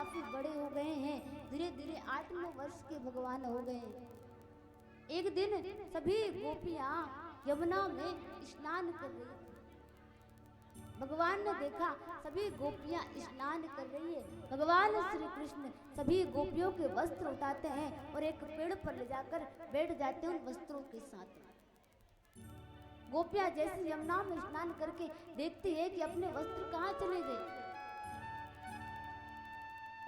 काफी बड़े हो गए हैं, धीरे धीरे 8-9 वर्ष के भगवान हो गए। एक दिन सभी गोपियां यमुना में स्नान कर रही। भगवान ने देखा सभी गोपियां स्नान कर रही है। भगवान श्री कृष्ण सभी गोपियों के वस्त्र उठाते हैं और एक पेड़ पर ले जाकर बैठ जाते हैं उन वस्त्रों के साथ। गोपियां जैसे यमुना में स्नान करके देखती है कि अपने वस्त्र कहाँ चले गए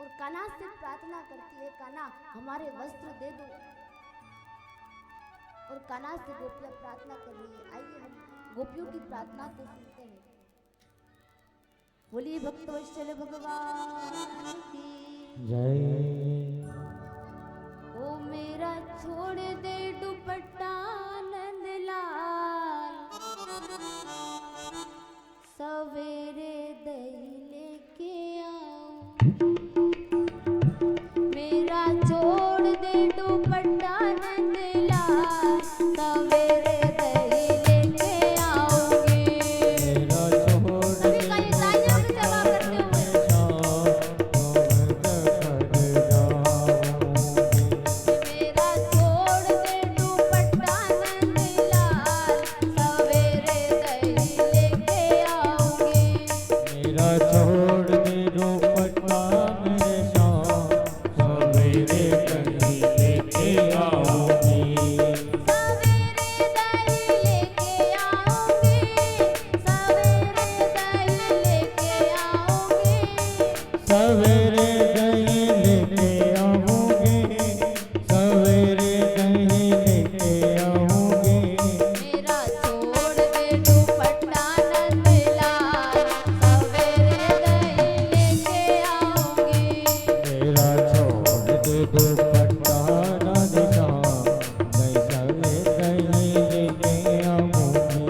और कान्हा से प्रार्थना करती है, कान्हा हमारे वस्त्र दे दो। और कान्हा से गोपियां प्रार्थना कर रही है। आइए हम गोपियों की प्रार्थना को सुनते हैं। बोलिए भक्तवत्सल भगवान की जय। ओ मेरा छोड़ दे दुपट्टा नंदलाल, सवेरे दही लेके आओ। मेरा छोड़ दे दुपट्टा नंदलाल, सवेरे दही लेके आओगे। मेरा छोड़ सभी का ये तालियों की सेवा करते हुए। मेरा छोड़ दे दुपट्टा नंदलाल, सवेरे दही लेके आओगे। मेरा छोड़ दे दुपट्टा मेरे शाम, सवेरे दही लेके आओगी। सवेरे दही लेके आओगे, सवेरे दही लेके आओगे। सवेरे दही लेके आओगे, सवेरे दही लेके आओगे। मेरा छोड़ दे दुपट्टा नंदलाल, सवेरे दही लेके आओगे। मेरा छोड़ दे दुपट्टा ना दिखा, मैं सवेरे दही लेके आऊंगी।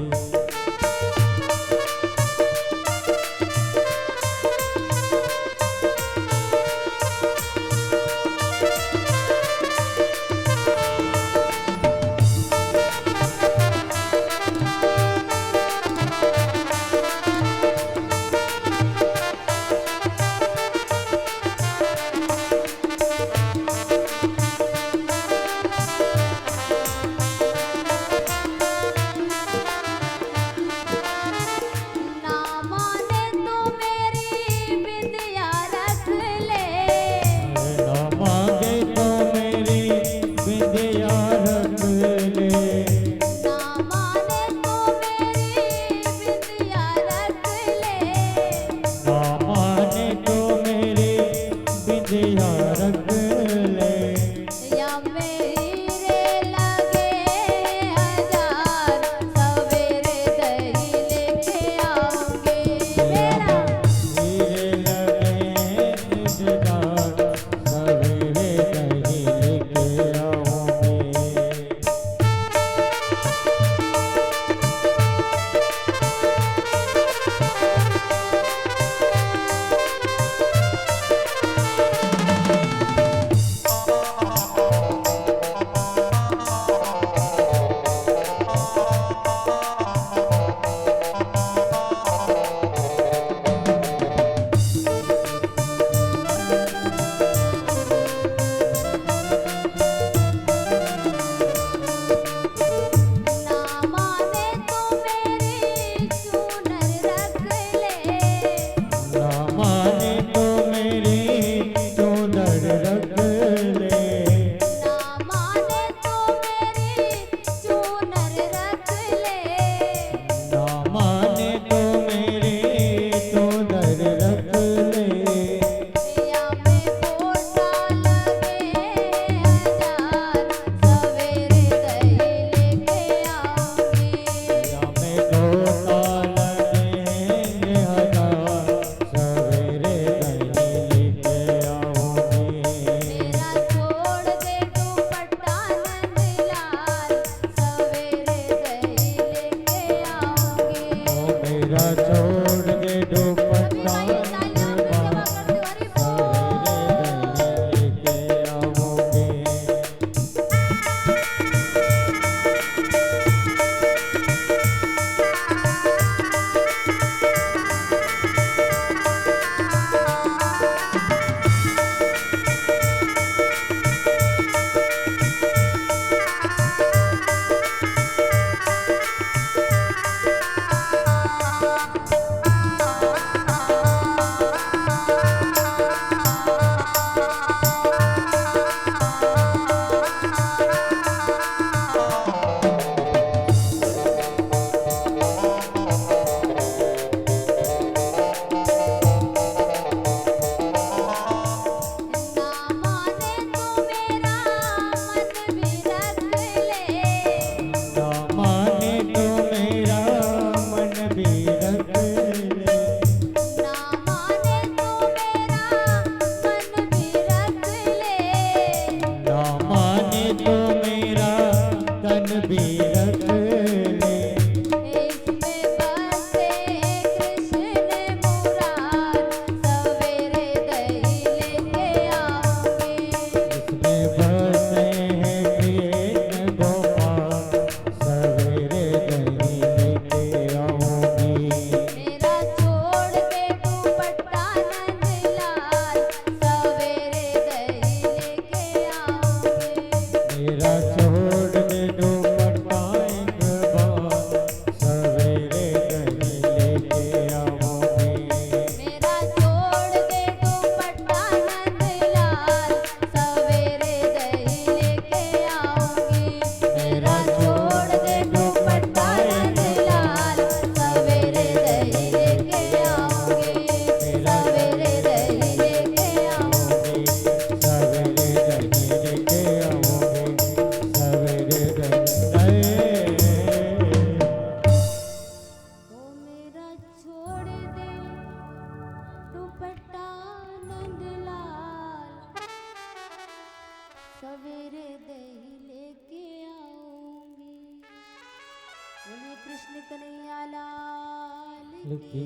की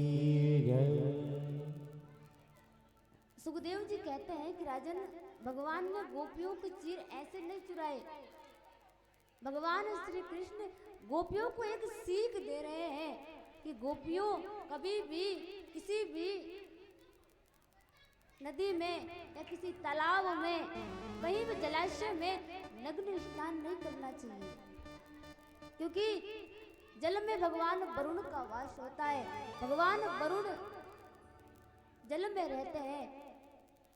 जय। सुखदेव जी कहते हैं कि राजन, भगवान ने गोपियों के चीर ऐसे नहीं चुराए। भगवान श्री कृष्ण गोपियों को एक सीख दे रहे हैं कि गोपियों कभी भी किसी भी नदी में या किसी तालाब में, कहीं भी जलाशय में नग्न स्नान नहीं करना चाहिए, क्योंकि जल में भगवान वरुण का वास होता है। भगवान वरुण जल में रहते हैं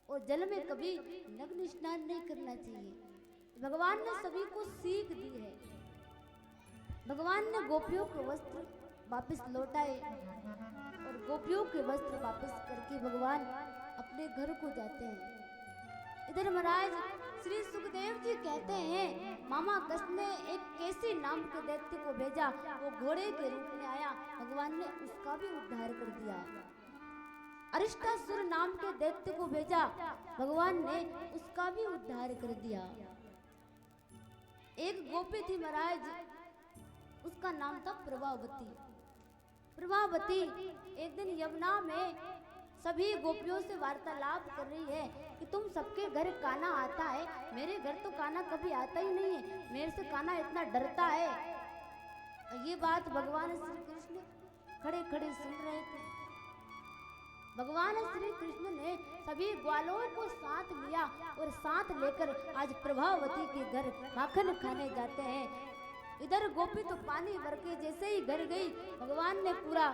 और जल में कभी नग्न स्नान नहीं करना चाहिए। भगवान ने सभी को सीख दी है। भगवान ने गोपियों के वस्त्र वापस लौटाए और गोपियों के वस्त्र वापस करके भगवान अपने घर को जाते हैं। इधर महाराज श्री सुखदेव जी कहते हैं, मामा कष्ट ने एक केसी नाम के दैत्य को भेजा, वो घोड़े के रूप में आया, भगवान ने उसका भी उद्धार कर दिया। अरिष्टासुर नाम के दैत्य को भेजा, भगवान ने उसका भी उद्धार कर दिया। एक गोपी थी महाराज, उसका नाम था प्रभावती। प्रभावती एक दिन यमुना में सभी गोपियों से वार्तालाप कर रही है कि तुम सबके घर कान्हा आता है, मेरे घर तो कान्हा कभी आता ही नहीं है, मेरे से कान्हा इतना डरता है। ये बात भगवान श्री कृष्ण खड़े खड़े सुन रहे थे। भगवान श्री कृष्ण ने सभी ग्वालों को साथ लिया और साथ लेकर आज प्रभावती के घर माखन खाने जाते हैं। इधर गोपी तो पानी भर के जैसे ही घर गई, भगवान ने पूरा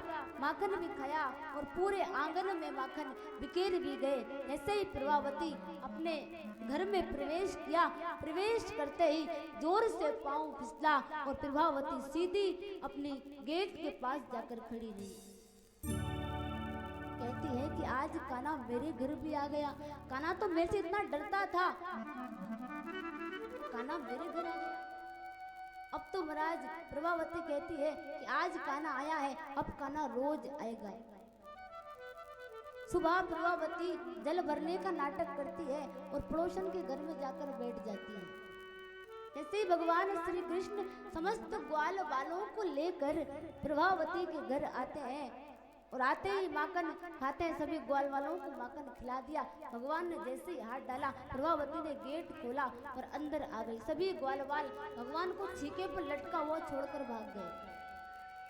माखन भी खाया और पूरे आंगन में माखन बिखेर भी गए। ऐसे ही प्रभावती अपने घर में प्रवेश किया। प्रवेश करते ही जोर से पांव फिसला और प्रभावती सीधी अपनी गेट के पास जाकर खड़ी रही। कहती है कि आज कान्हा मेरे घर भी आ गया। कान्हा तो मेरे से इतना डरता था, कान्हा मेरे घर आ गया। अब तो महाराज प्रभावती कहती है कि आज कान्हा आया है, अब कान्हा रोज आएगा। सुबह प्रभावती जल भरने का नाटक करती है और पड़ोसन के घर में जाकर बैठ जाती है। ऐसे ही भगवान श्री कृष्ण समस्त ग्वाल बालों को लेकर प्रभावती के घर आते हैं और आते ही माखन खाते हैं। सभी ग्वाल वालों को माखन खिला दिया। भगवान ने जैसे ही हाथ डाला, प्रभावती ने गेट खोला और अंदर आ गई। सभी ग्वाल वाल भगवान को छीके पर लटका हुआ छोड़कर भाग गए।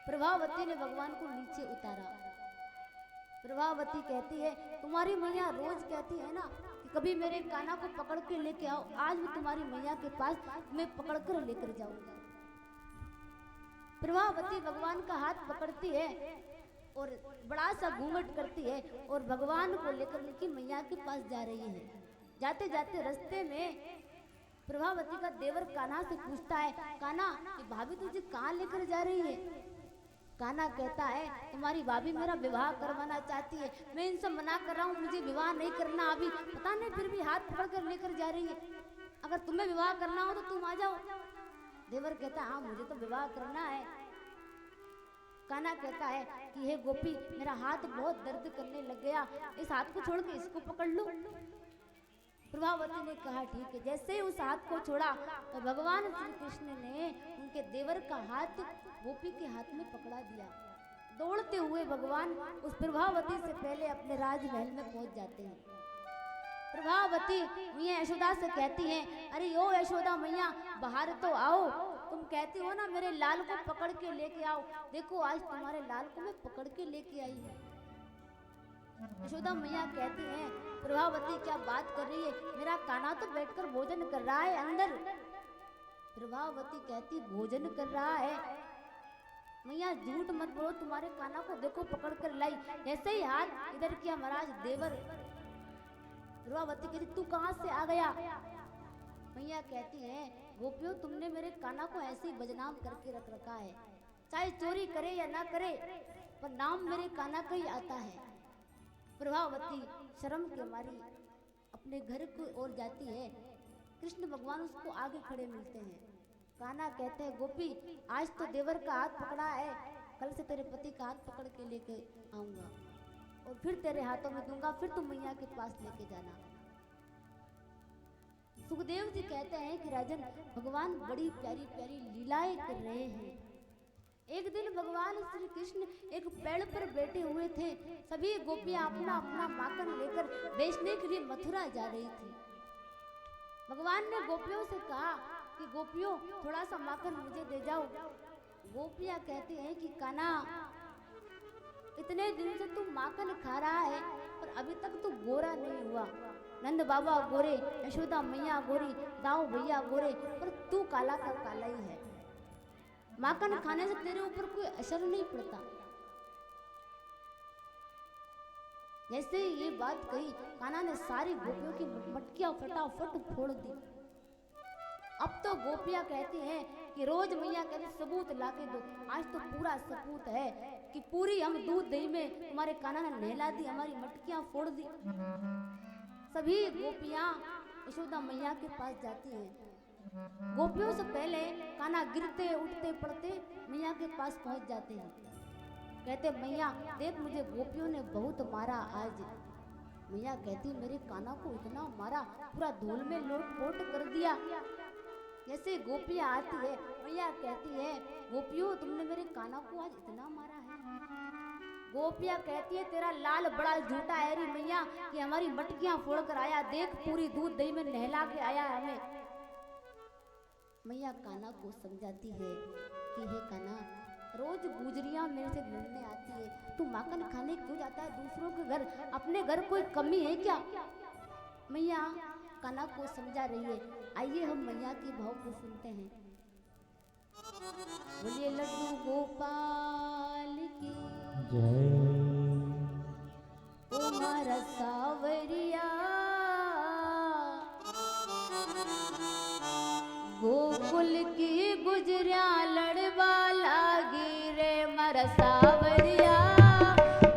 प्रभावती ने भगवान को नीचे उतारा। प्रभावती कहती है, तुम्हारी मैया रोज कहती है ना कि कभी मेरे कान्हा को पकड़ के लेके आओ, आज मैं तुम्हारी मैया के पास मैं पकड़ कर लेकर जाऊंगा। प्रभावती भगवान का हाथ पकड़ती है और बड़ा सा घूंघट करती है और भगवान को लेकर उनकी मैया के पास जा रही है। जाते जाते रास्ते में प्रभावती का देवर कान्हा से पूछता है, कान्हा ये भाभी तुझे कहाँ लेकर जा रही है? कान्हा कहता है, तुम्हारी भाभी मेरा विवाह करवाना चाहती है, मैं इनसे मना कर रहा हूँ, मुझे विवाह नहीं करना अभी, पता नहीं फिर भी हाथ पकड़ कर लेकर जा रही है। अगर तुम्हें विवाह करना हो तो तुम आ जाओ। देवर कहता है, हाँ मुझे तो विवाह करना है। कान्हा कहता है कि हे गोपी, मेरा हाथ बहुत दर्द करने लग गया, इस हाथ को छोड़ के इसको पकड़ लो। प्रभावती ने कहा ठीक है। जैसे ही उस हाथ को छोड़ा तो भगवान श्री कृष्ण ने उनके देवर का हाथ गोपी के हाथ में पकड़ा दिया। दौड़ते हुए भगवान उस प्रभावती से पहले अपने राजमहल में पहुंच जाते हैं। प्रभावती मैया यशोदा से कहती हैं, अरे यो यशोदा मैया बाहर तो आओ, तुम कहती हो ना मेरे लाल को पकड़ के लेके आओ, देखो आज तुम्हारे लाल को मैं पकड़ के लेके आई हूँ। यशोदा मैया कहती हैं, प्रभावती क्या बात कर रही है, मेरा कान्हा तो बैठकर भोजन कर रहा है अंदर। प्रभावती कहती भोजन कर रहा है? मैया झूठ मत बोलो, तुम्हारे कान्हा को देखो पकड़ कर लाई। ऐसे ही हाथ इधर किया महाराज देवर। प्रभावती कहती तू कहाँ से आ गया? मैया कहती है, गोपियों तुमने मेरे कान्हा को ऐसे ही बदनाम करके रख रखा है, चाहे चोरी करे या ना करे पर नाम मेरे कान्हा का ही आता है। प्रभावती शर्म के मारी अपने घर की ओर जाती है। कृष्ण भगवान उसको आगे खड़े मिलते हैं। कान्हा कहते हैं, गोपी आज तो देवर का हाथ पकड़ा है, कल से तेरे पति का हाथ पकड़ के लेके आऊंगा और फिर तेरे हाथों में दूंगा, फिर तुम मैया के पास लेके जाना। सुखदेव जी कहते हैं कि राजन भगवान बड़ी प्यारी प्यारी लीलाएं कर रहे हैं। एक दिन भगवान श्री कृष्ण एक पेड़ पर बैठे हुए थे। सभी गोपियां अपना अपना माखन लेकर बेचने के लिए मथुरा जा रही थी। भगवान ने गोपियों से कहा कि गोपियों थोड़ा सा माखन मुझे दे जाओ। गोपियां कहती हैं कि कान्हा, इतने दिन से तू माखन खा रहा है पर अभी तक तू गोरा नहीं हुआ। नंद बाबा गोरे, यशोदा मैया गोरी, दाऊ भैया गोरे, पर तू काला का काला ही है। माखन खाने से तेरे ऊपर कोई असर नहीं पड़ता। जैसे ये बात कही, कान्हा ने सारी गोपियों की मटकियां फटाफट फोड़ दी। अब तो गोपियां कहती हैं कि रोज मैया कहती सबूत लाके दो। आज तो पूरा सबूत है कि पूरी हम दूध दही में तुम्हारे कान्हा ने नहला दी, हमारी मटकियां फोड़ दी। सभी गोपियां यशोदा मैया के पास जाती हैं। गोपियों से पहले कान्हा गिरते उठते पड़ते मैया के पास पहुंच जाते हैं। कहते मैया देख, मुझे गोपियों ने बहुत मारा आज। मैया कहती मेरे कान्हा को इतना मारा, पूरा धूल में लोट-पोट कर दिया। जैसे गोपियां आती है, मैया कहती है गोपियों तुमने मेरे कान्हा को आज इतना मारा है। गोपियां कहती है तेरा लाल बड़ा झूठा है री मैया कि हमारी मटकियां फोड़ कर आया, देख पूरी दूध दही में नहला के आया हमें। मैया कान्हा को समझाती है कि हे कान्हा, रोज गुजरियां मेरे से मिलने आती है, तू माखन खाने क्यों जाता है दूसरों के घर? अपने घर कोई कमी है क्या? मैया कान्हा को समझा रही है। आइए हम मैया के भाव को सुनते हैं। बोलिए लड्डू गोपाल की जय। ओ मारा सावरिया, गोकुल की गुजरिया लड़वा लागी रे मारा सावरिया,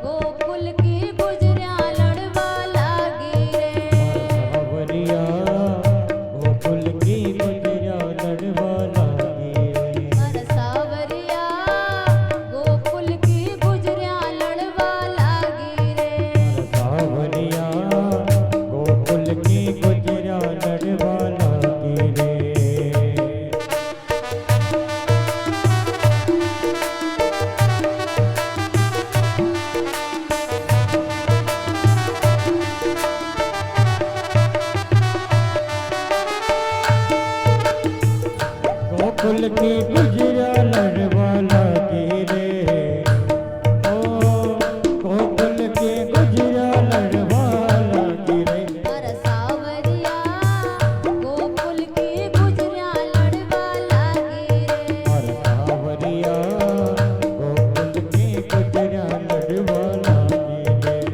गोकुल की गुजरिया लड़वा लागी रे। सावरिया गोकुल की गुजरिया लड़वा लागी रे। मारा सावरिया गोकुल की गुजरिया लड़वा लागी रे। सावरिया गोकुल की गुजरिया लड़वा लागी रे। गोकुल की गुजरिया लड़वा लागी रे। ओ गोकुल की गुजरिया लड़वा लागी रे। मारा सावरिया गोकुल की गुजरिया लड़वा लागी रे। और सावरिया गोकुल की गुजरिया लड़वा लागी रे।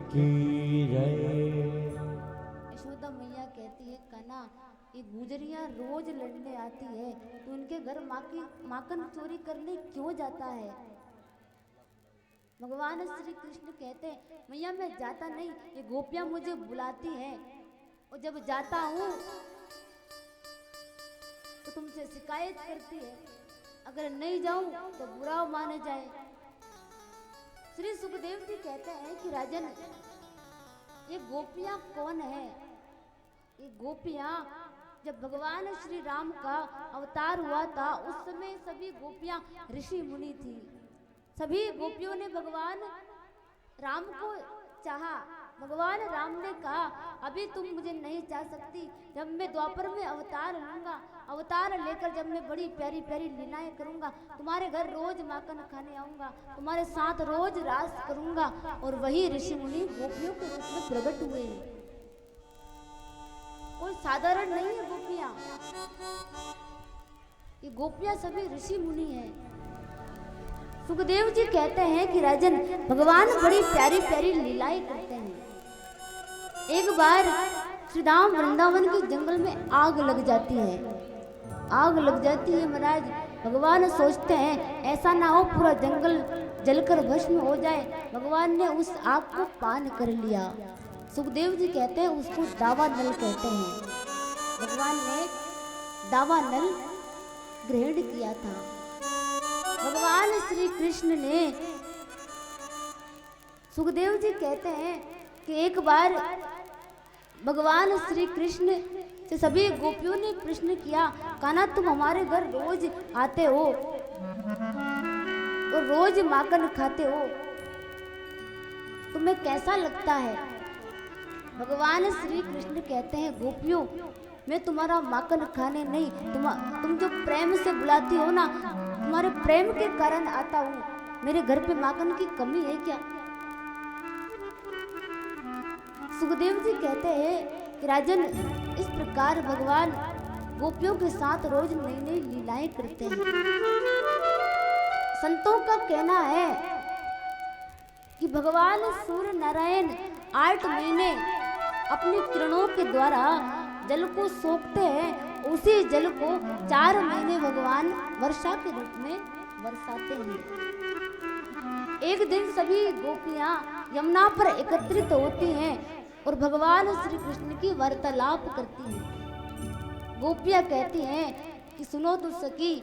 की जय। यशोदा मैया कहती है कान्हा, ये गुजरियां रोज लड़ने आती है, तो उनके घर माखन चोरी करने क्यों जाता है? भगवान श्री कृष्ण कहते हैं मैया मैं जाता नहीं, ये गोपियां मुझे बुलाती हैं, और जब जाता हूँ तो तुमसे शिकायत करती है, अगर नहीं जाऊं तो बुरा माने जाए। श्री सुखदेव जी कहते हैं कि राजन, ये गोपियां कौन है? ये गोपियां जब भगवान श्री राम का अवतार हुआ था, उस समय सभी गोपियां ऋषि मुनि थी। सभी गोपियों ने भगवान राम को चाहा। भगवान राम ने कहा अभी तुम मुझे नहीं चाह सकती, जब मैं द्वापर में अवतार लूंगा, अवतार लेकर जब मैं बड़ी प्यारी प्यारी लीलाएं करूंगा, तुम्हारे घर रोज माखन खाने आऊंगा, तुम्हारे साथ रोज रास करूंगा। और वही ऋषि मुनि गोपियों के रूप में प्रकट हुए। कोई साधारण नहीं है गोपियां, ये गोपियां सभी ऋषि मुनि हैं। सुखदेव जी कहते हैं कि राजन, भगवान बड़ी प्यारी प्यारी लीलाएं करते हैं। एक बार श्री राम वृंदावन के जंगल में आग लग जाती है। आग लग जाती है महाराज, भगवान सोचते हैं ऐसा ना हो पूरा जंगल जलकर भस्म हो जाए। भगवान ने उस आग को पान कर लिया। सुखदेव जी कहते हैं उसको दावानल कहते हैं। भगवान ने दावानल ग्रहण किया था। भगवान श्री कृष्ण ने, सुखदेव जी कहते हैं कि एक बार भगवान श्री कृष्ण से सभी गोपियों ने प्रश्न किया, कान्हा तुम हमारे घर रोज आते हो और रोज माखन खाते हो, तुम्हें कैसा लगता है? भगवान श्री कृष्ण कहते हैं गोपियों, मैं तुम्हारा माखन खाने नहीं, तुम जो प्रेम से बुलाती हो ना, तुम्हारे प्रेम के कारण आता हूँ। मेरे घर पे माखन की कमी है क्या? सुखदेव जी कहते हैं कि राजन, इस प्रकार भगवान गोपियों के साथ रोज नई नई लीलाएं करते हैं। संतों का कहना है कि भगवान सूर्य नारायण 8 महीने अपनी किरणों के द्वारा जल को सोखते हैं, उसी जल को 4 महीने भगवान वर्षा के रूप में बरसाते हैं। एक दिन सभी गोपियां यमुना पर एकत्रित होती हैं और भगवान श्री कृष्ण की वार्तालाप करती हैं। गोपियां कहती हैं कि सुनो तो सखी,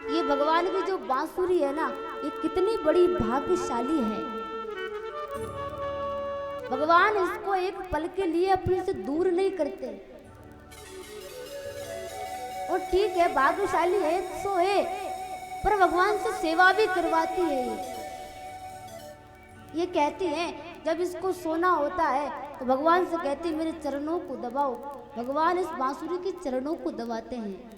ये भगवान की जो बांसुरी है ना, ये कितनी बड़ी भाग्यशाली है। भगवान इसको एक पल के लिए अपने से दूर नहीं करते। और ठीक है, भाग्यशाली है सो है, पर भगवान से सेवा भी करवाती है। ये कहती है जब इसको सोना होता है तो भगवान से कहती है मेरे चरणों को दबाओ। भगवान इस बांसुरी के चरणों को दबाते हैं।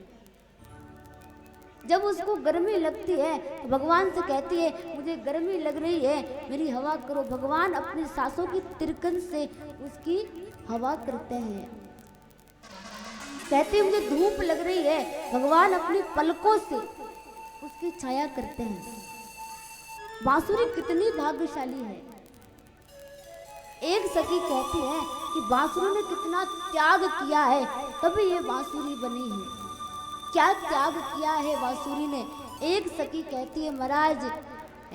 जब उसको गर्मी लगती है तो भगवान से कहती है मुझे गर्मी लग रही है, मेरी हवा करो। भगवान अपनी सांसों की तिरकन से उसकी हवा करते हैं। कहती है मुझे धूप लग रही है, भगवान अपनी पलकों से उसकी छाया करते हैं। बांसुरी कितनी भाग्यशाली है। एक सखी कहती है कि बांसुरी ने कितना त्याग किया है तभी ये बांसुरी बनी है। क्या त्याग किया है बांसुरी ने? एक सखी कहती है महाराज,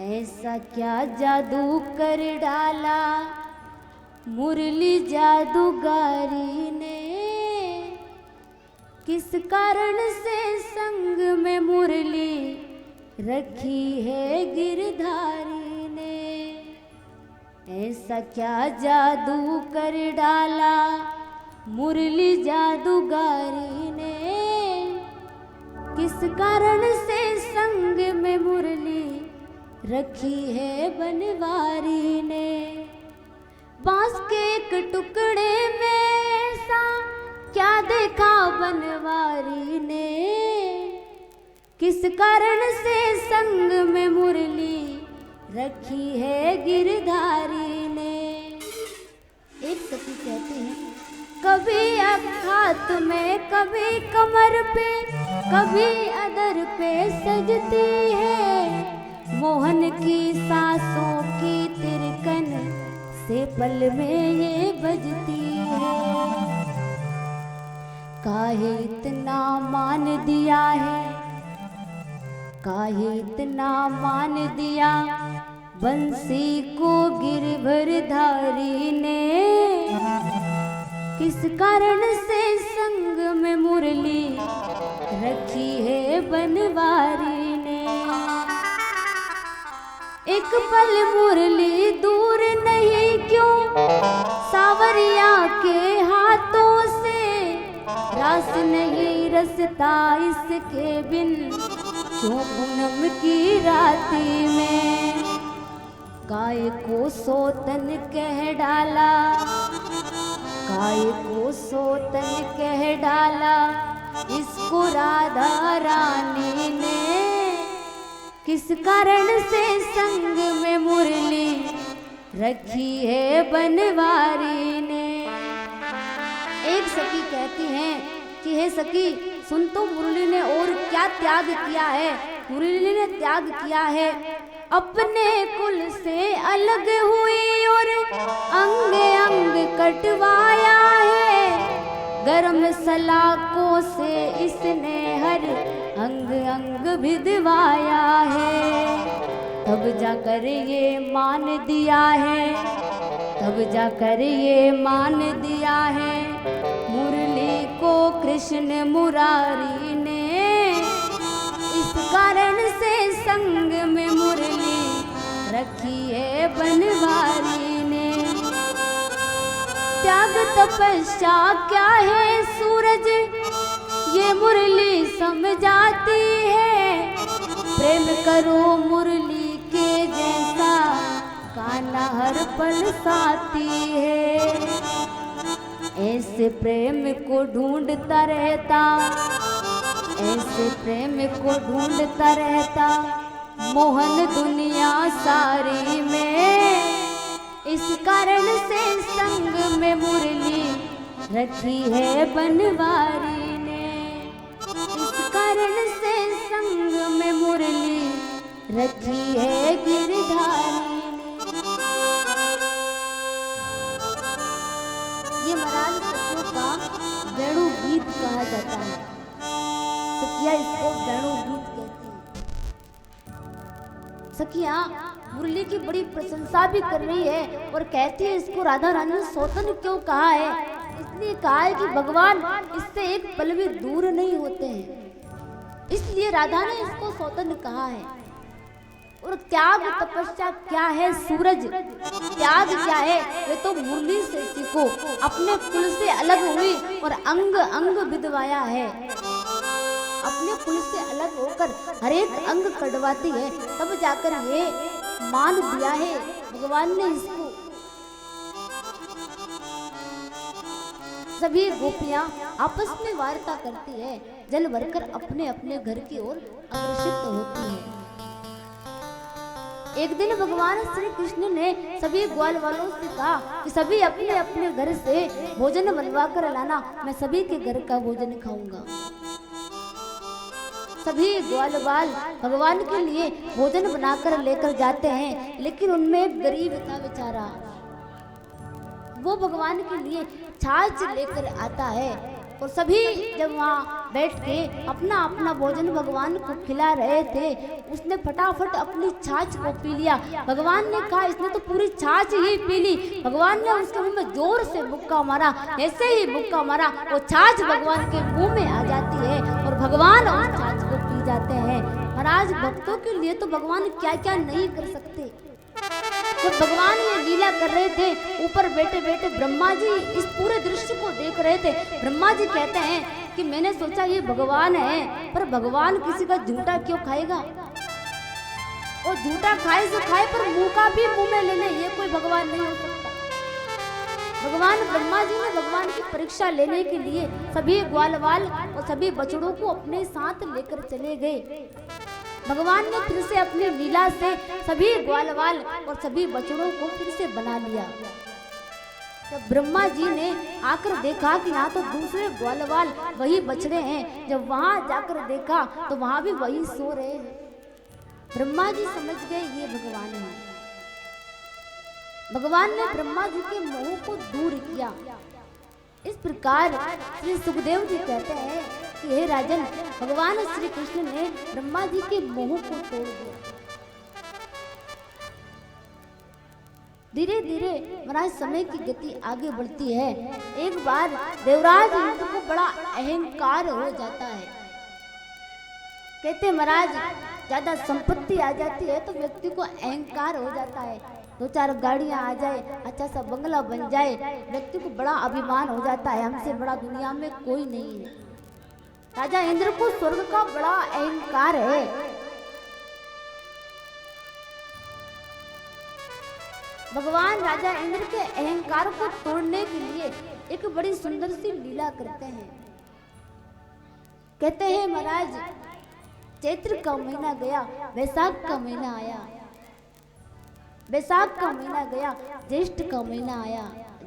ऐसा क्या जादू कर डाला मुरली जादूगारी ने, किस कारण से संग में मुरली रखी है गिरधारी ने। ऐसा क्या जादू कर डाला मुरली जादूगारी ने, किस कारण से संग में मुरली रखी है बनवारी ने। बांस के एक टुकड़े में ऐसा क्या देखा बनवारी ने, किस कारण से संग में मुरली रखी है गिरधारी ने। एक सखी कहती है कभी हाथ में, कभी कमर पे, कभी अदर पे सजती है, मोहन की सांसों की तिरकन से पल में ये बजती है। काहे इतना मान दिया है, काहे इतना मान दिया बंसी को गिरधरधारी ने। किस कारण से संग में मुरली रखी है बनवारी ने। एक पल मुरली दूर नहीं क्यों सावरिया के हाथों से। रास नहीं रसता इसके बिन क्यों पूनम की राती में। काय को सोतन कह डाला, काय को सोतन कह डाला इसको राधा रानी ने। किस कारण से संग में मुरली रखी है बनवारी ने। एक सखी कहती हैं कि हे सखी सुन तो मुरली ने और क्या त्याग किया है। मुरली ने त्याग किया है अपने कुल से अलग हुई और अंग अंग कटवाया है। गर्म सलाखों से इसने हर अंग अंग भिदवाया है। तब जाकर ये मान दिया है, तब जाकर ये मान दिया है मुरली को कृष्ण मुरारी ने। इस कारण से संग में मुरली रखी है बनवारी ने। त्याग तपस्या क्या है सूरज ये मुरली समझाती है। प्रेम करो मुरली के जैसा कान्हा हर पल साथी है। ऐसे प्रेम को ढूंढता रहता, ऐसे प्रेम को ढूंढता रहता मोहन दुनिया सारी में। इस कारण से संग में मुरली रखी है बनवारी ने। इस कारण से संग में मुरली रखी है गिरधारी ने। ये महाराज सखियों का वेणु गीत कहा जाता है। सखिया इसको वेणु गीत कहती है। सखिया मुरली की बड़ी प्रशंसा भी कर रही है और कहती है इसको राधा रानी ने सोतन क्यों कहा है। इसलिए कहा है कि भगवान इससे एक पल भी दूर नहीं होते हैं, इसलिए राधा ने इसको सोतन कहा है। और त्याग तपस्या क्या है सूरज, त्याग क्या है वे तो मुरली से सीखो। अपने कुल से अलग हुई और अंग अंग विधवाया है। अपने कुल से अलग होकर हर एक अंग कटवाती है, तब जाकर ये मान दिया है भगवान ने इसको। सभी गोपियां आपस में वार्ता करती है, जल भरकर अपने अपने घर की ओर अग्रसित होती है। एक दिन भगवान श्री कृष्ण ने सभी ग्वाल वालों से कहा कि सभी अपने अपने घर से भोजन बनवा कर लाना, मैं सभी के घर का भोजन खाऊंगा। सभी ग्वाल बाल भगवान के लिए भोजन बनाकर लेकर जाते हैं, लेकिन उनमें एक गरीब था बेचारा। वो भगवान के लिए छाछ लेकर आता है और सभी जब वहाँ बैठ के अपना अपना भोजन भगवान को खिला रहे थे, उसने फटाफट अपनी छाछ को पी लिया। भगवान ने कहा इसने तो पूरी छाछ ही पी ली। भगवान ने उसके मुंह में जोर से मुक्का मारा, ऐसे ही मुक्का मारा वो छाछ भगवान के मुंह में आ जाती है और भगवान उस छाछ को पी जाते हैं। महाराज भक्तों के लिए तो भगवान क्या क्या नहीं कर सकते। जब भगवान ये लीला कर रहे थे, ऊपर बैठे बैठे ब्रह्मा जी इस पूरे दृश्य को देख रहे थे। ब्रह्मा जी कहते हैं कि मैंने सोचा ये भगवान है, पर भगवान किसी का झूठा क्यों खाएगा। और झूठा खाए से खाए, पर मुंह का भी मुंह में लेने, ये कोई भगवान नहीं हो सकता। भगवान ब्रह्मा जी ने भगवान की परीक्षा लेने के लिए सभी ग्वाल बाल और सभी बछड़ों को अपने साथ लेकर चले गए। भगवान ने फिर से अपनी लीला से सभी ग्वालवाल और सभी बछड़ों को फिर से बना लिया। तब ब्रह्मा जी ने आकर देखा कि यहाँ तो दूसरे ग्वालवाल वही बछड़े हैं। जब वहां जाकर देखा तो वहां भी वही सो रहे हैं। ब्रह्मा जी समझ गए ये भगवान है। भगवान ने ब्रह्मा जी के मोह को दूर किया। इस प्रकार श्री सुखदेव जी कहते हैं कि हे राजन, भगवान श्री कृष्ण ने ब्रह्मा जी के मोह को तोड़ दिया। धीरे धीरे महाराज समय की गति आगे बढ़ती है। एक बार देवराज इंद्र को बड़ा अहंकार हो जाता है। कहते महाराज, ज्यादा संपत्ति आ जाती है तो व्यक्ति को अहंकार हो जाता है। 2-4 गाड़ियां आ जाए, अच्छा सा बंगला बन जाए, व्यक्ति को बड़ा अभिमान हो जाता है, हमसे बड़ा दुनिया में कोई नहीं है। राजा इंद्र को स्वर्ग का बड़ा अहंकार है। भगवान राजा इंद्र के अहंकार को तोड़ने के लिए एक बड़ी सुंदर सी लीला करते हैं। कहते हैं महाराज, चैत्र का महीना गया, वैशाख का महीना आया, वैशाख का महीना गया, ज्येष्ठ का महीना आया,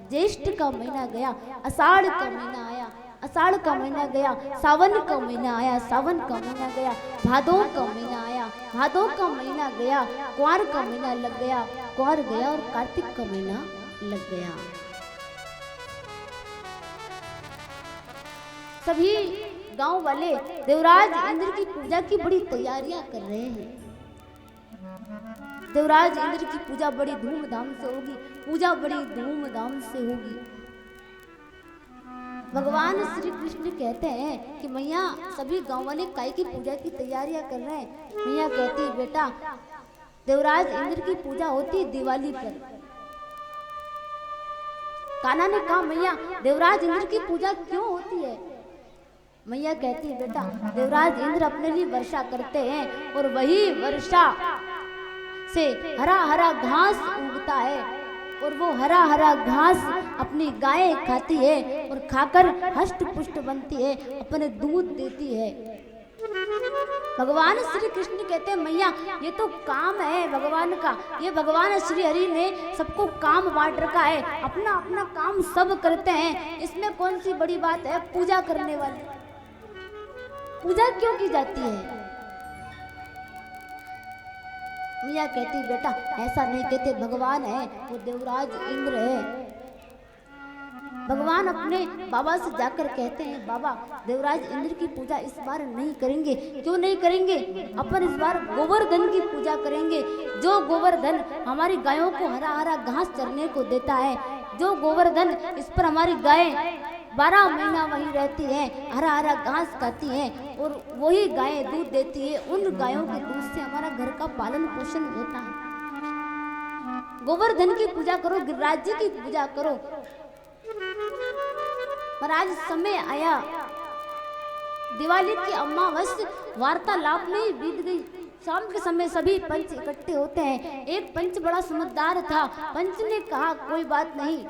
ज्येष्ठ का महीना गया, आषाढ़ का महीना आया, आषाढ़ का महीना गया, सावन का महीना आया, सावन का महीना गया, भादों का महीना आया, भादों का महीना गया, कुंवर का महीना लग गया, कुंवर गया और कार्तिक का महीना लग गया। सभी गांव वाले देवराज इंद्र की पूजा की बड़ी तैयारियां कर रहे हैं। देवराज इंद्र की पूजा बड़ी धूमधाम से होगी, पूजा बड़ी धूमधाम से होगी। भगवान श्री कृष्ण कहते हैं कि मैया, सभी गांव वाले काय की पूजा की तैयारियां कर रहे हैं। मैया कहती है, बेटा, देवराज इंद्र की पूजा होती है दिवाली पर। कान्हा ने कहा, मैया, देवराज इंद्र की पूजा क्यों होती है? मैया कहती है, बेटा, देवराज इंद्र अपने लिए वर्षा करते हैं और वही वर्षा से हरा हरा घास उगता है और वो हरा हरा घास अपनी गायें खाती है और खाकर हष्ट पुष्ट बनती है, अपने दूध देती है। भगवान श्री कृष्ण कहते हैं, मैया, ये तो काम है भगवान का। ये भगवान श्री हरि ने सबको काम बांट रखा है, अपना अपना काम सब करते हैं, इसमें कौन सी बड़ी बात है? पूजा करने वाली पूजा क्यों की जाती है? मैया कहती, बेटा, ऐसा नहीं कहते, भगवान है, वो देवराज इंद्र है। भगवान अपने बाबा से जाकर कहते हैं, बाबा, देवराज इंद्र की पूजा इस बार नहीं करेंगे। क्यों नहीं करेंगे? अपन इस बार गोवर्धन की पूजा करेंगे। जो गोवर्धन हमारी गायों को हरा हरा घास चरने को देता है, जो गोवर्धन इस पर हमारी गायें 12 महीना वहीं रहती है, हरा हरा घास खाती हैं और वही गायें दूध देती है, उन गायों के दूध से हमारा घर का पालन पोषण होता है। गोवर्धन की पूजा करो, गिरिराज जी की पूजा करो। पर आज समय आया, दिवाली की अमावस्या वार्तालाप में ही बीत गई। शाम के समय सभी पंच इकट्ठे होते हैं। एक पंच बड़ा समझदार था। पंच ने कहा, कोई बात नहीं,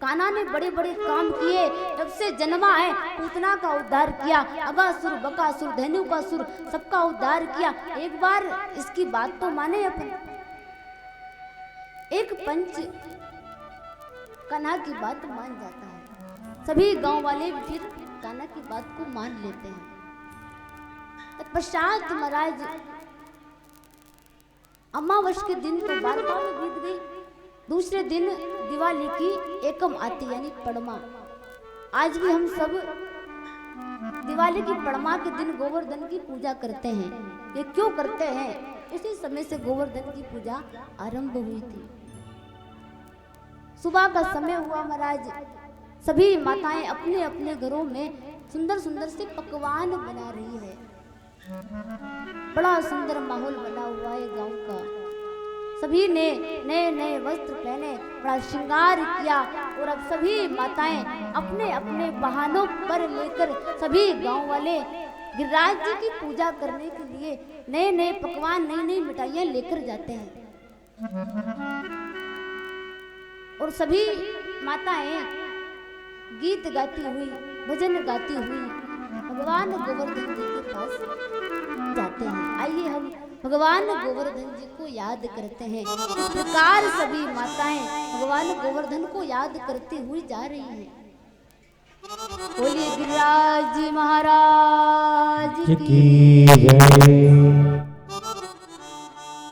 कान्हा ने बड़े बड़े काम किए, जब से जन्मा है पूतना का उद्धार किया, अगासुर, बकासुर, धेनुकासुर, सबका उद्धार किया। एक बार इसकी बात तो माने अपन। एक पंच कान्हा की बात मान जाता है। सभी गांव वाले भी फिर कान्हा की बात को मान लेते हैं। तत्पश्चात महाराज अमावस्या के दिन तो वार्ता में बीत गई। दूसरे दिन दिवाली की एकम आती, यानी पड़मा। आज भी हम सब दिवाली की पड़मा के दिन गोवर्धन की पूजा करते हैं। ये क्यों करते हैं? उसी समय से गोवर्धन की पूजा आरंभ हुई थी। सुबह का समय हुआ महाराज, सभी माताएं अपने अपने घरों में सुंदर सुंदर से पकवान बना रही है। बड़ा सुंदर माहौल बना हुआ है गांव का। सभी ने नए नए वस्त्र पहने, बड़ा श्रृंगार किया और अब सभी माताएं अपने अपने वाहनों पर लेकर सभी गांव वाले गिरिराज जी की पूजा करने के लिए नए नए पकवान, नई नई मिठाइयां लेकर जाते हैं। और सभी माताएं गीत गाती हुई, भजन गाती हुई भगवान गोवर्धन जी के पास जाते हैं। आइए हम भगवान गोवर्धन जी को याद करते हैं। इस प्रकार सभी माताएं भगवान गोवर्धन को याद करती हुई जा रही हैं। बोलिए गिरिराज जी महाराज की जय।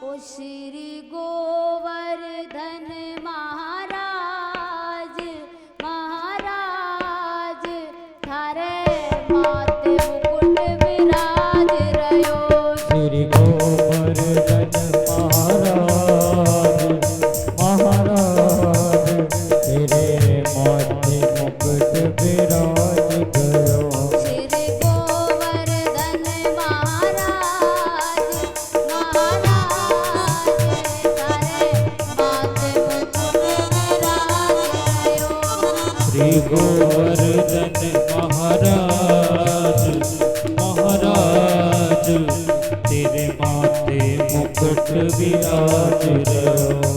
ओ श्री गोवर्धन महा गोवर्धन महाराज महाराज तेरे माथे मुकुट विराज रहो।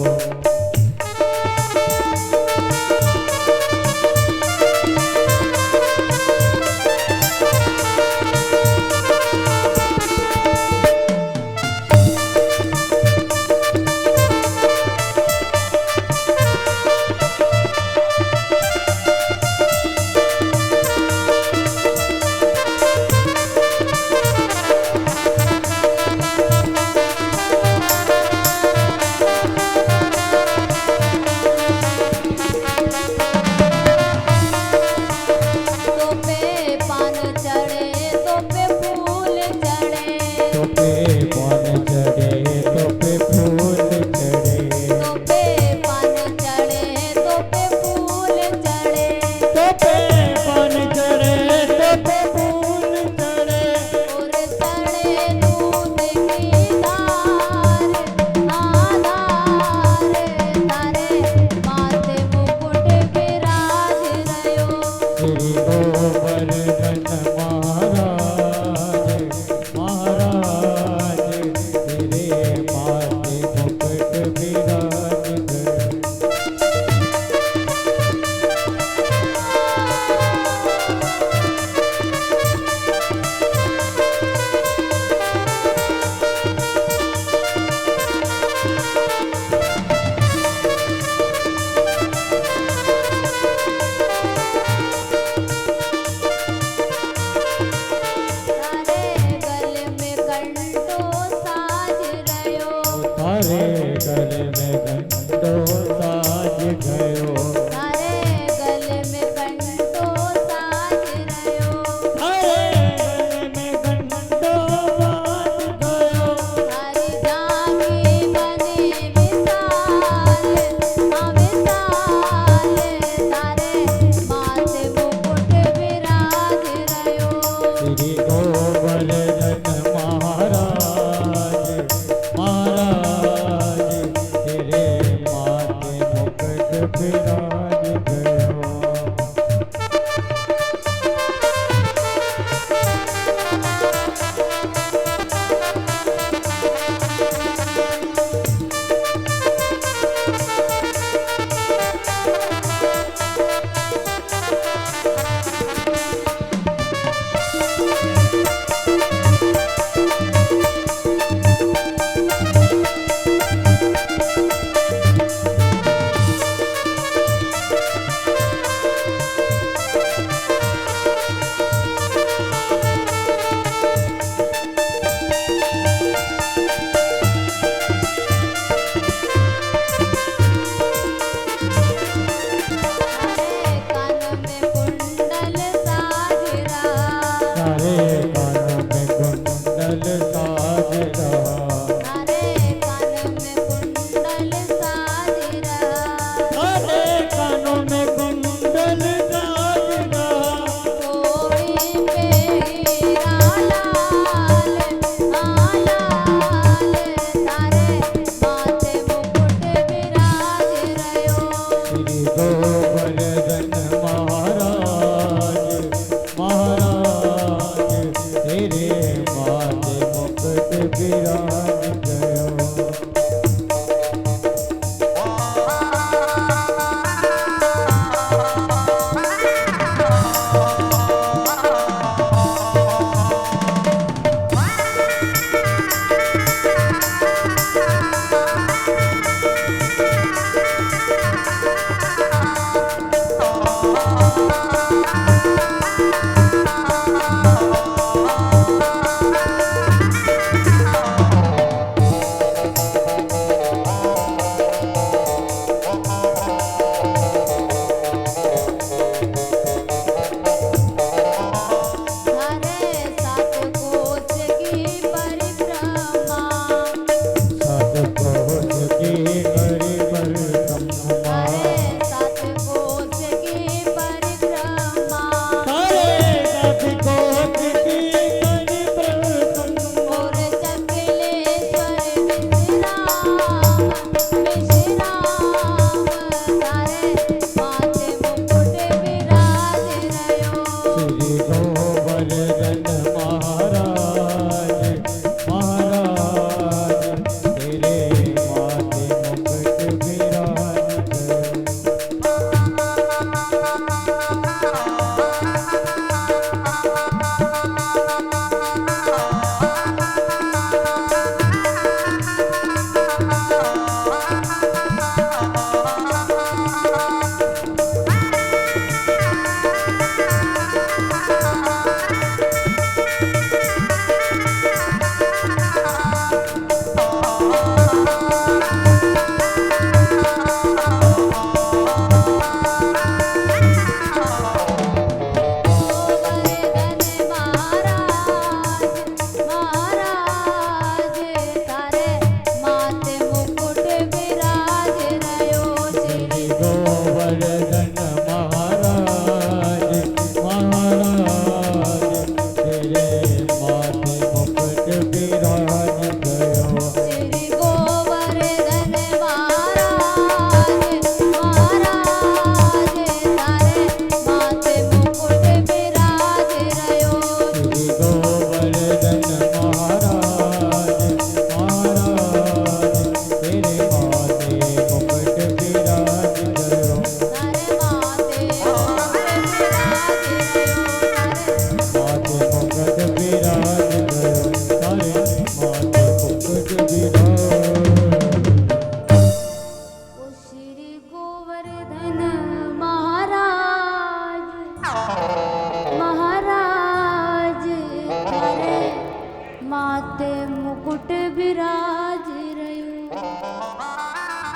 माते मुकुट विराज रयो।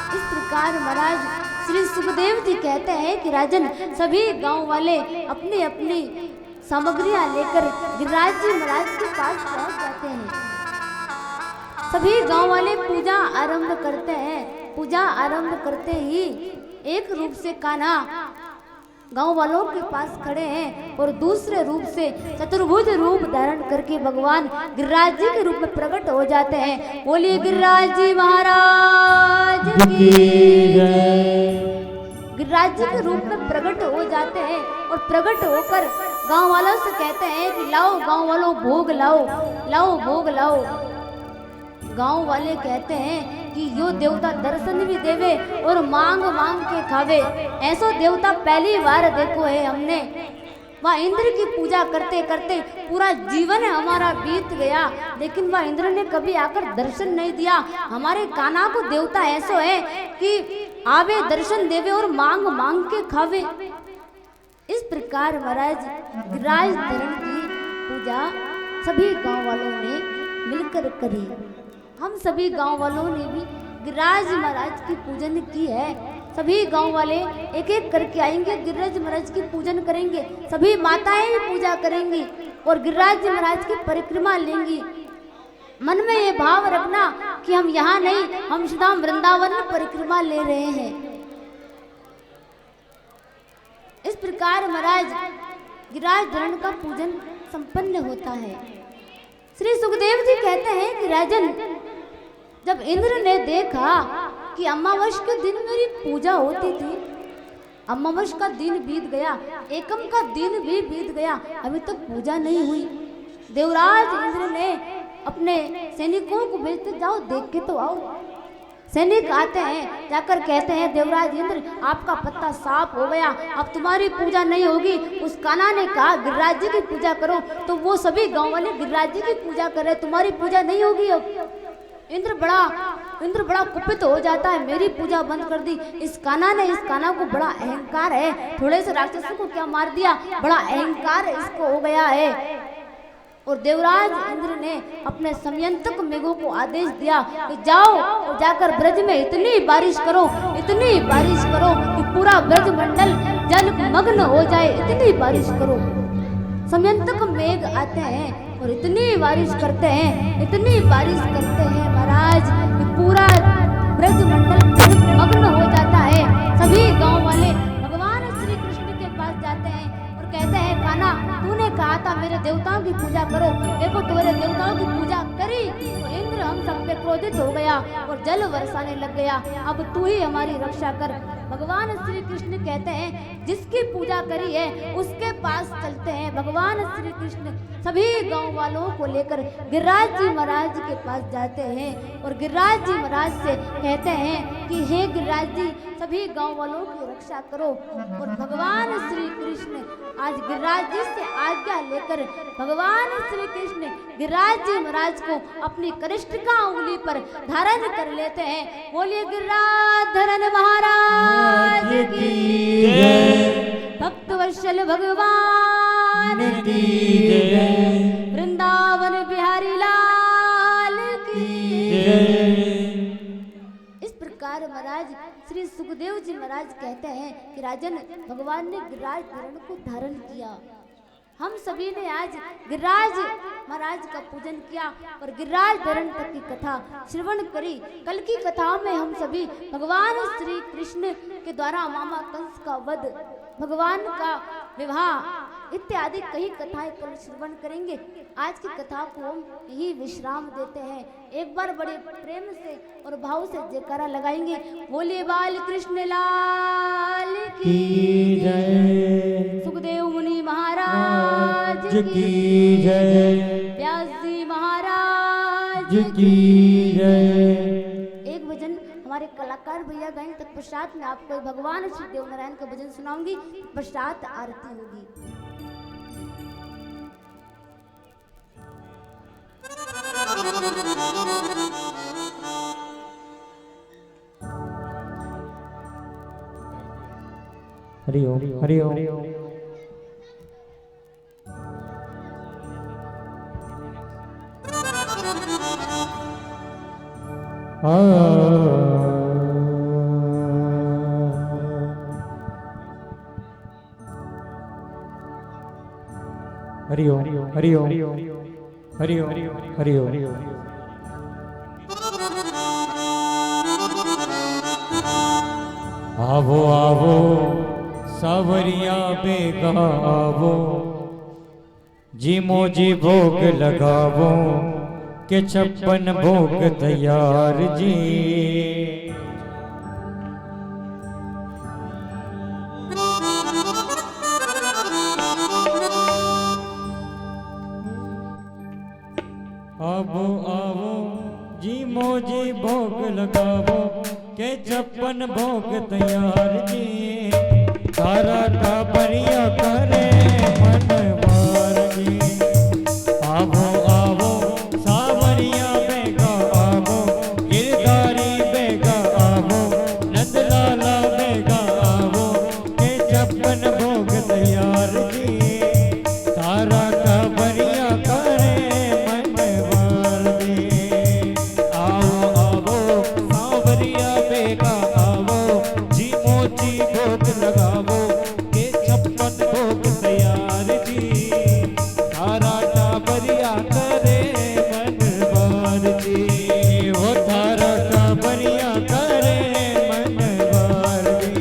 इस प्रकार महाराज श्री सुखदेव जी कहते हैं कि राजन सभी गांव वाले अपनी अपनी सामग्रियां लेकर गिरिराज जी महाराज के पास पहुंच जाते हैं। सभी गांव वाले पूजा आरंभ करते हैं। पूजा आरंभ करते ही एक रूप से कान्हा गांव वालों के पास खड़े हैं और दूसरे रूप से चतुर्भुज रूप धारण करके भगवान गिरिराज जी के रूप में प्रकट हो जाते हैं। बोलिए गिरिराज जी महाराज की जय। गिरिराज जी के रूप में प्रकट हो जाते हैं और प्रकट होकर गांव वालों से कहते हैं कि लाओ गांव वालों भोग लाओ, लाओ भोग लाओ। गांव वाले कहते हैं कि यो देवता दर्शन भी देवे और मांग मांग के खावे। ऐसो देवता पहली बार देखो है हमने। वह इंद्र की पूजा करते करते पूरा जीवन हमारा बीत गया, लेकिन वह इंद्र ने कभी आकर दर्शन नहीं दिया। हमारे कान्हा को देवता ऐसो है कि आवे दर्शन देवे और मांग मांग के खावे। इस प्रकार महाराज गिरिराज धरण की पूजा सभी गांव वालों ने मिलकर करी। हम सभी गांव वालों ने भी गिरिराज महाराज की पूजन की है। सभी गांव वाले एक एक करके आएंगे, गिरिराज महाराज की पूजन करेंगे। सभी माताएं भी पूजा करेंगी और गिरिराज महाराज की परिक्रमा लेंगी। मन में ये भाव रखना कि हम यहाँ नहीं, हम सदा वृंदावन में परिक्रमा ले रहे हैं। इस प्रकार महाराज गिरिराज धरण का पूजन संपन्न होता है। श्री सुखदेव जी कहते हैं कि राजन जब इंद्र ने देखा कि अमावस के दिन मेरी पूजा होती थी, अमावस का दिन बीत गया, एकम का दिन भी बीत गया, अभी तक पूजा नहीं हुई। देवराज इंद्र ने अपने सैनिकों को भेजते जाओ देख के तो आओ। सैनिक आते हैं, जाकर कहते हैं देवराज इंद्र आपका पत्ता साफ हो गया, अब तुम्हारी पूजा नहीं होगी। उस कान्हा ने कहा गिरिराज जी की पूजा करो, तो वो सभी गांव वाले गिरिराज जी की पूजा कर रहे, तुम्हारी पूजा नहीं होगी। अब इंद्र बड़ा कुपित हो जाता है, मेरी पूजा बंद कर दी। इस कान्हा को बड़ा अहंकार है, थोड़े से राक्षसों को क्या मार दिया, बड़ा अहंकार इसको हो गया है। और देवराज इंद्र ने अपने समयंतक मेघों को आदेश दिया कि जाओ और जाकर ब्रज में इतनी बारिश करो कि पूरा ब्रज मंडल जल मग्न हो जाए, इतनी बारिश करो। समयंतक मेघ आते हैं और इतनी बारिश करते हैं महाराज कि पूरा ब्रज मंडल जल मग्न हो जाता है। सभी गांव वाले भगवान श्री कृष्ण के पास जाते हैं और कहते हैं कान्हा तूने कहा था मेरे देवताओं की पूजा करो, देखो तुम्हारे देवताओं की पूजा करी तो इंद्र हम सब पे क्रोधित हो गया और जल बरसाने लग गया, अब तू ही हमारी रक्षा कर। भगवान श्री कृष्ण कहते हैं जिसकी पूजा करी है उसके पास चलते हैं। भगवान श्री कृष्ण सभी गांव वालों को लेकर गिरिराज जी महाराज के पास जाते हैं और गिरिराज जी महाराज से कहते हैं कि हे गिरिराज जी सभी गांव वालों की रक्षा करो। और भगवान श्री कृष्ण आज गिरिराज जी से आज्ञा लेकर भगवान श्री कृष्ण गिरिराज जी महाराज को अपनी कनिष्ठिका उंगली पर धारण कर लेते हैं। बोलिए गिरिराज धरण महाराज की जय, भक्त वत्सल भगवान की जय, वृंदावन बिहारी लाल की जय। इस प्रकार महाराज श्री सुखदेव जी महाराज कहते हैं कि राजन भगवान ने गिरिराज धरण को धारण किया। हम सभी ने आज गिरिराज महाराज का पूजन किया और गिरिराज धरण तक की कथा श्रवण करी। कल की कथाओं में हम सभी भगवान श्री कृष्ण के द्वारा मामा कंस का वध, भगवान का विवाह इत्यादि कई कथाएं कल श्रवण करेंगे। आज की कथा को हम यही विश्राम देते हैं। एक बार बड़े प्रेम से और भाव से जयकारा लगाएंगे। बोलिए बाल कृष्ण लाल की जय, सुखदेव मुनि महाराज की जय, व्यास जी महाराज की जय। एक भजन हमारे कलाकार भैया गाएंगे, तत्पश्चात में आपको भगवान श्री देव नारायण का भजन सुनाऊंगी, पश्चात आरती होगी। हरि ओम हरि ओम। हरिओम हरिओम हरिओम हरिओम आवो आवो सावरिया बेगा आवो जीमो जी भोग लगावो के 56 भोग तैयार जी। आवो आवो जीमो जी भोग लगावो के 56 भोग तैयार जी। तारा का बढ़िया करे मनवार जी। आवो आवो सावरिया बेगा आवो गिरधारी बेगा आवो नंदलाला बेगा आवो के 56 भोग तैयार जी। तारा का बढ़िया करे मनवार जी। आओ आवो सावरिया बेगा आवो जीमो जी भोग लगावो के 56 भोग तैयार जी। तारा का बढ़िया करे मनवार जी। वो तारा का बढ़िया करे मनवार जी।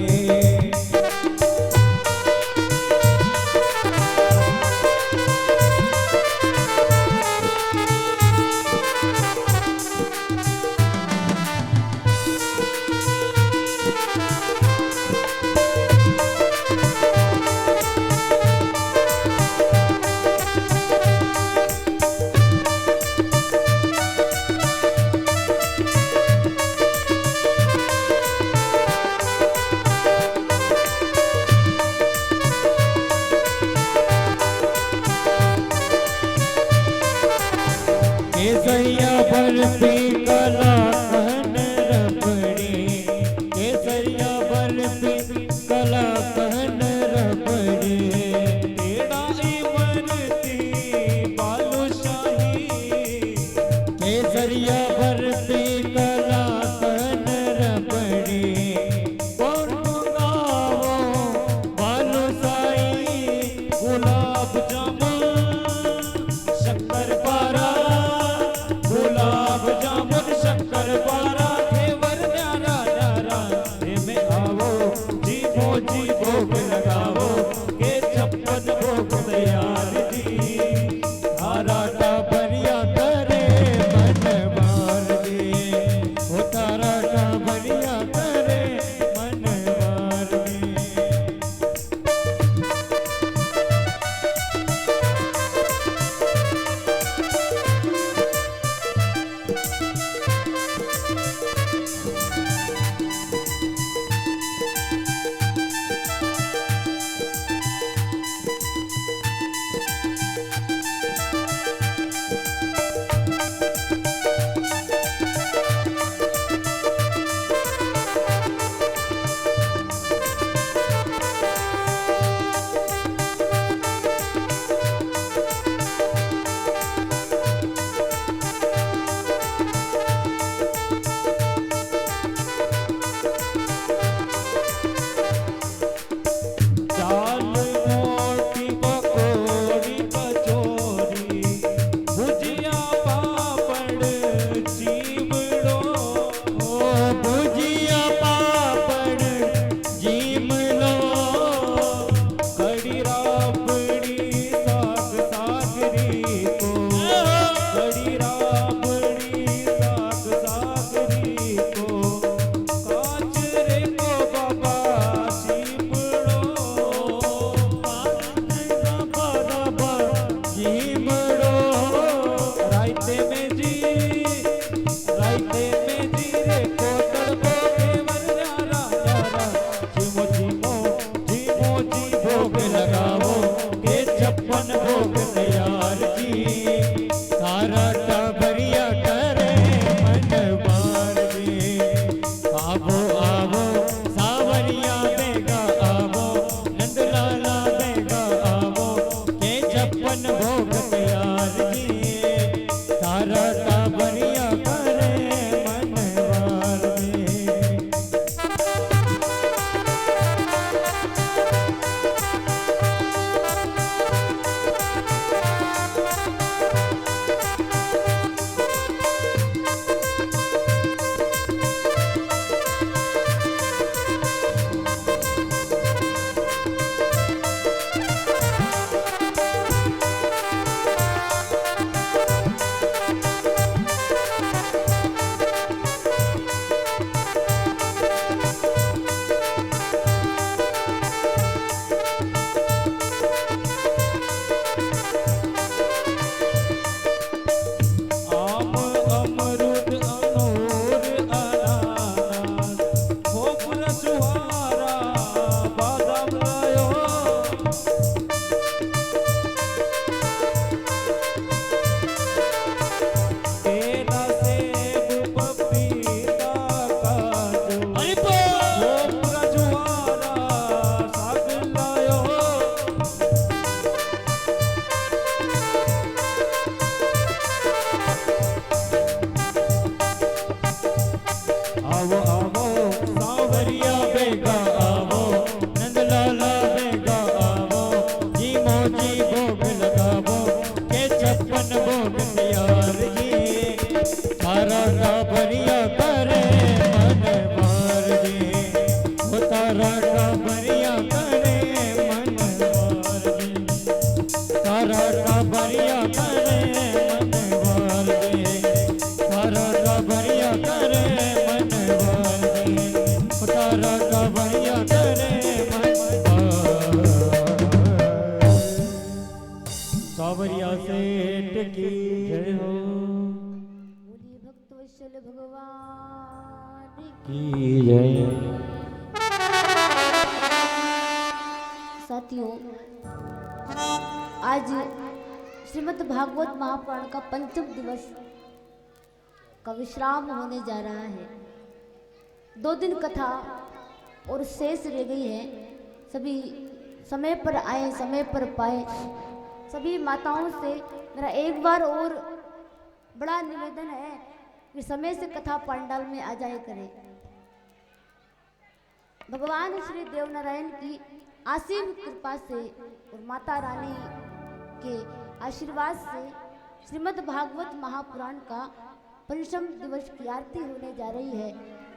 केसरिया बर्फी कला कहन रबड़ी। केसरिया बर्फी कला कहन रबड़ी। तेरा इमरती बालूशाही। केसरिया बर्फी कला कहन रबड़ी। और मंगावो बालूशाही गुलाब जामुन शक्कर पारा। गुलाब जामुन शक्कर पारा घेवर न्यारा न्यारा में आवो जीमो जी भोग लगावो के 56 भोग तैयार जी। तारा का बढ़िया करे मनवार जी। वो तारा का बढ़िया करे मनवार जी। दाल मोटी पकोड़ी कचौरी भुजिया पापड़ जीमड़ो। भुजिया पापड़ जीमड़ो। कड़ी राबड़ी साग सागरी को। कड़ी राबड़ी साग सागरी को। काचरे को बाबा जीमड़ो। जीमड़ो रायते में जी रे कोटल को घेवर न्यारा न्यारा। जीमो जीमो जीमो जी भोग लगावो के 56 भोग तैयार जी। तारा का बढ़िया करे मनवार जी। आवो आवो सावरिया बेगा आवो नंदलाला बेगा आवो के 56 भोग तैयार जी। तारा का की जय। साथियों, आज श्रीमद् भागवत महापुराण का पंचम दिवस का विश्राम होने जा रहा है। 2 दिन कथा और शेष रह गई है। सभी समय पर आए, समय पर पाए। सभी माताओं से मेरा एक बार और बड़ा निवेदन है कि समय से कथा पंडाल में आ जाए करें। भगवान श्री देवनारायण की असीम कृपा से और माता रानी के आशीर्वाद से श्रीमद् भागवत महापुराण का पंचम दिवस की आरती होने जा रही है।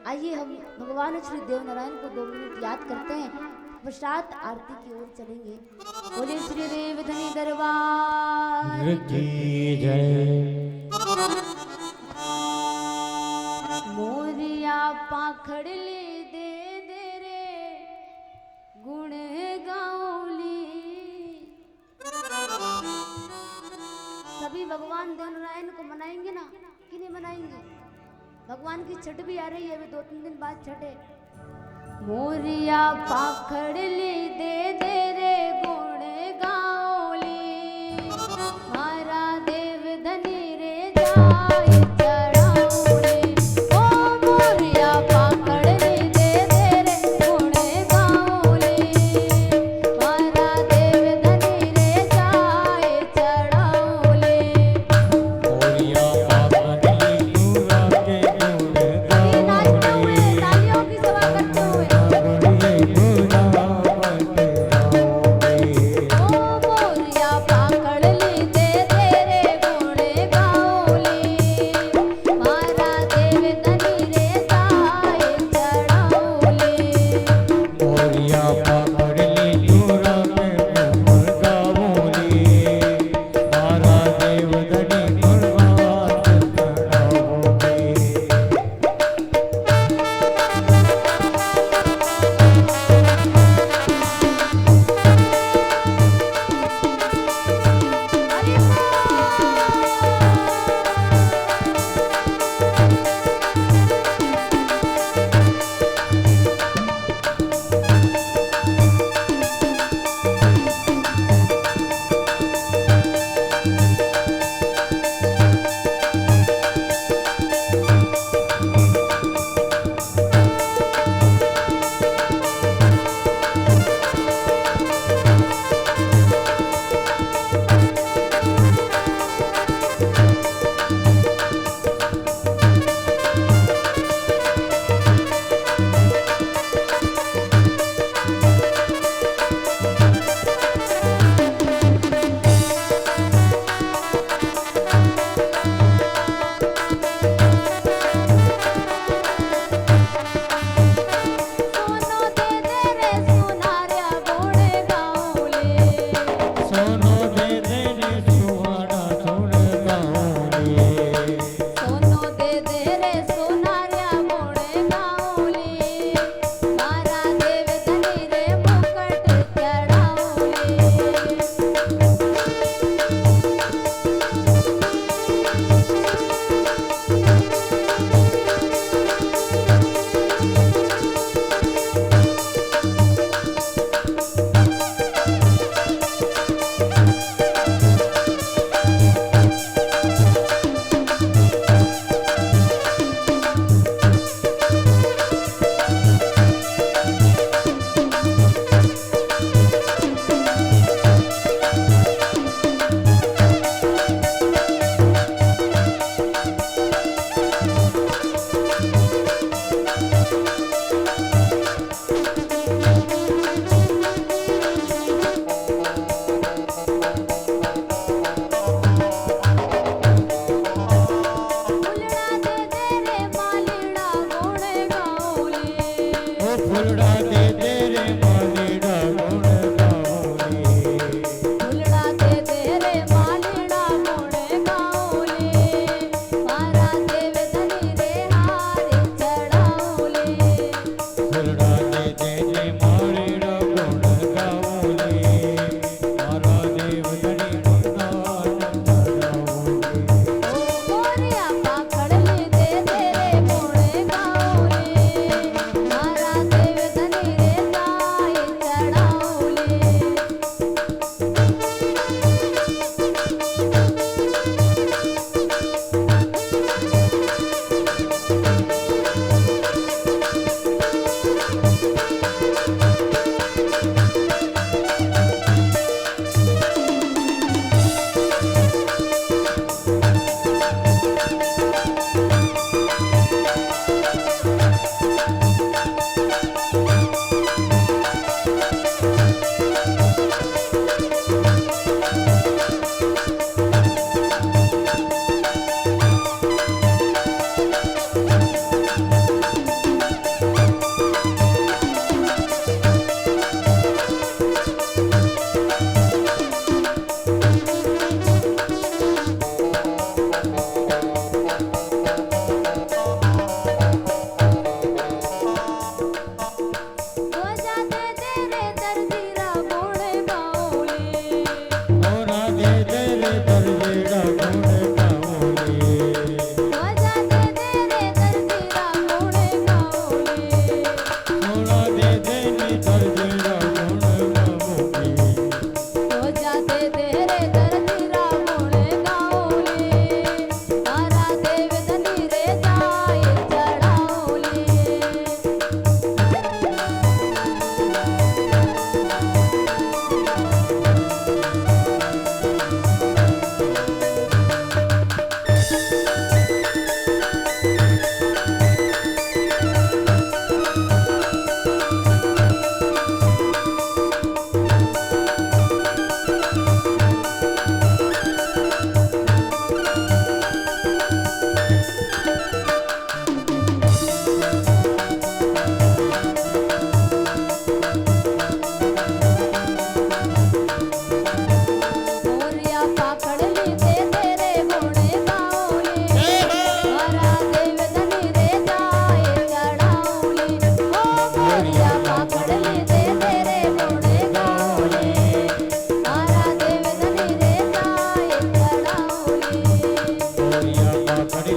आइए हम भगवान श्री देवनारायण को 2 मिनट याद करते हैं, पश्चात आरती की ओर चलेंगे। बोले श्री देवधनी दरबार की जय। मोरिया पाखड़ ले दे रे गुण गाऊली। सभी भगवान देवनारायण को मनाएंगे ना कि नहीं मनाएंगे? भगवान की छठ भी आ रही है, अभी 2-3 दिन बाद छठ है। मोरिया पाखड़ ले दे रे गुण गाऊली। मारा देव धनी रे जाय चढ़ाऊली। ओ मोरिया पाखड़ ले दे रे गुण गाऊली। मारा देव धनी रे जाय चढ़ाऊली। मोरिया पाखड़ ले के गुण तालियों की सेवा करते हुए गाऊली।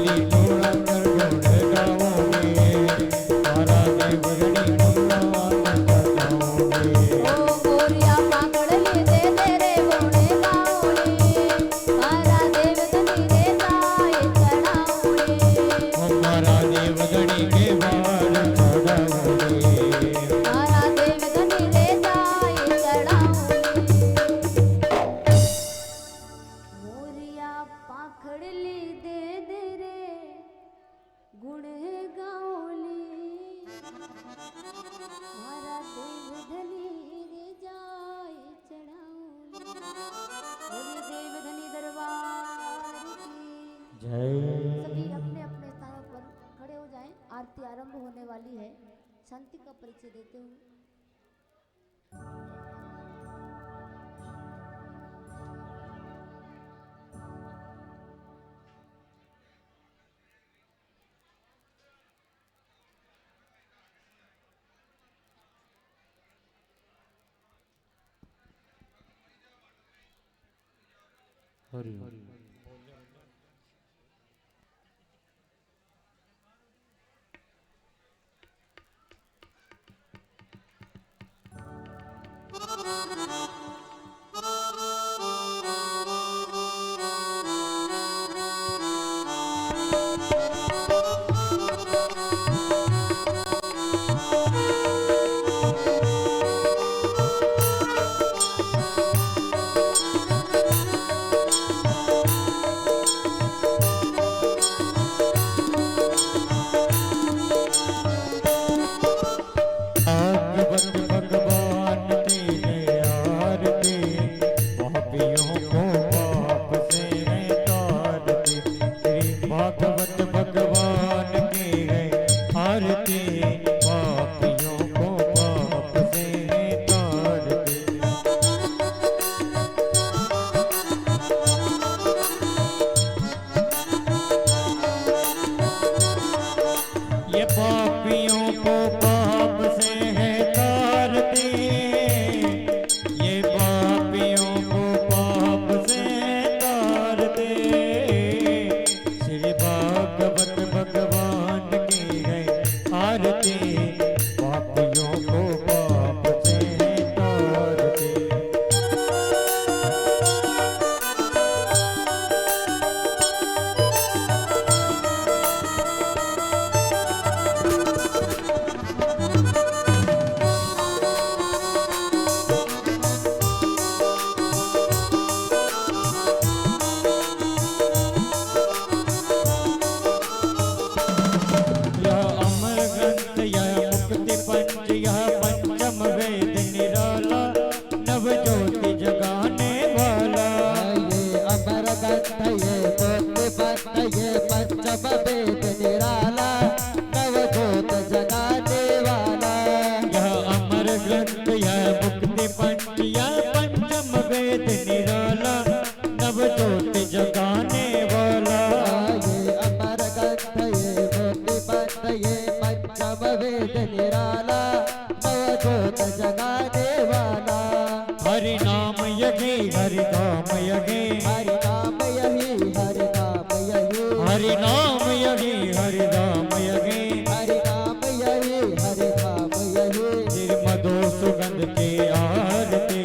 दिली थोड़ा कर गुण गाओगे तारा देव धनी नमवा गाओगे ओ गोरिया पाकड़ली दे तेरे गुण गाओगे तारा देव धनी रे जाए चढ़ाओगे हमारा देव धनी के बाल चढ़ाओगे तारा देव धनी रे जाए चढ़ाओगे मोरिया पाखड़ली दे दे रे गुण गाओली मारा देव धनी रे जाए चढ़ाओली बोले देव धनी दरबार की जय सभी अपने अपने स्थानों पर खड़े हो जाएं। आरती आरंभ होने वाली है। शांति का परिचय देते हुए हरि हरि नाम यही हरि नाम यही हरि नाम यही हरि नाम यही हरि नाम यही हरि नाम यही हरि नाम यही हरि नाम यही निर्मदो सुगंध की आरती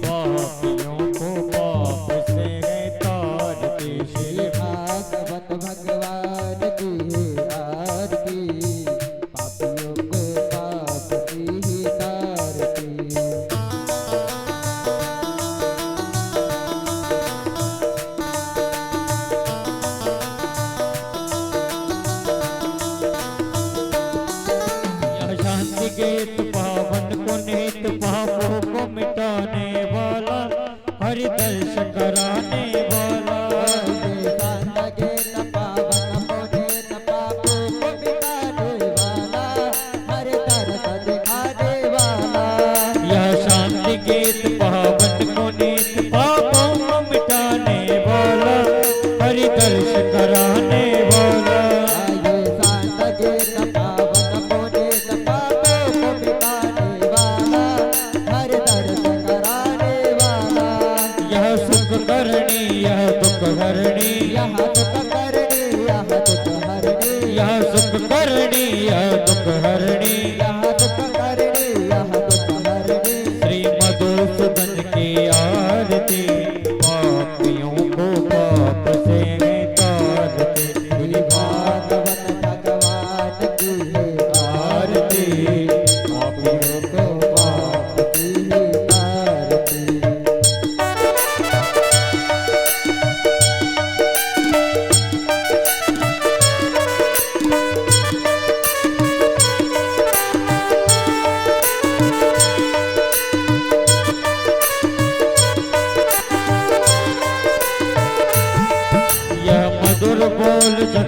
पापियों को पाप से है तारती श्री भागवत भगवान की आरती पापियों को पाप की तारती शांति गीत पावन को नित पापों को मिटाने वाला हरि दर्श कराने वाला यह शांति गीत पावन को नित पापों को मिटाने वाला हरि दर्श कराने वाला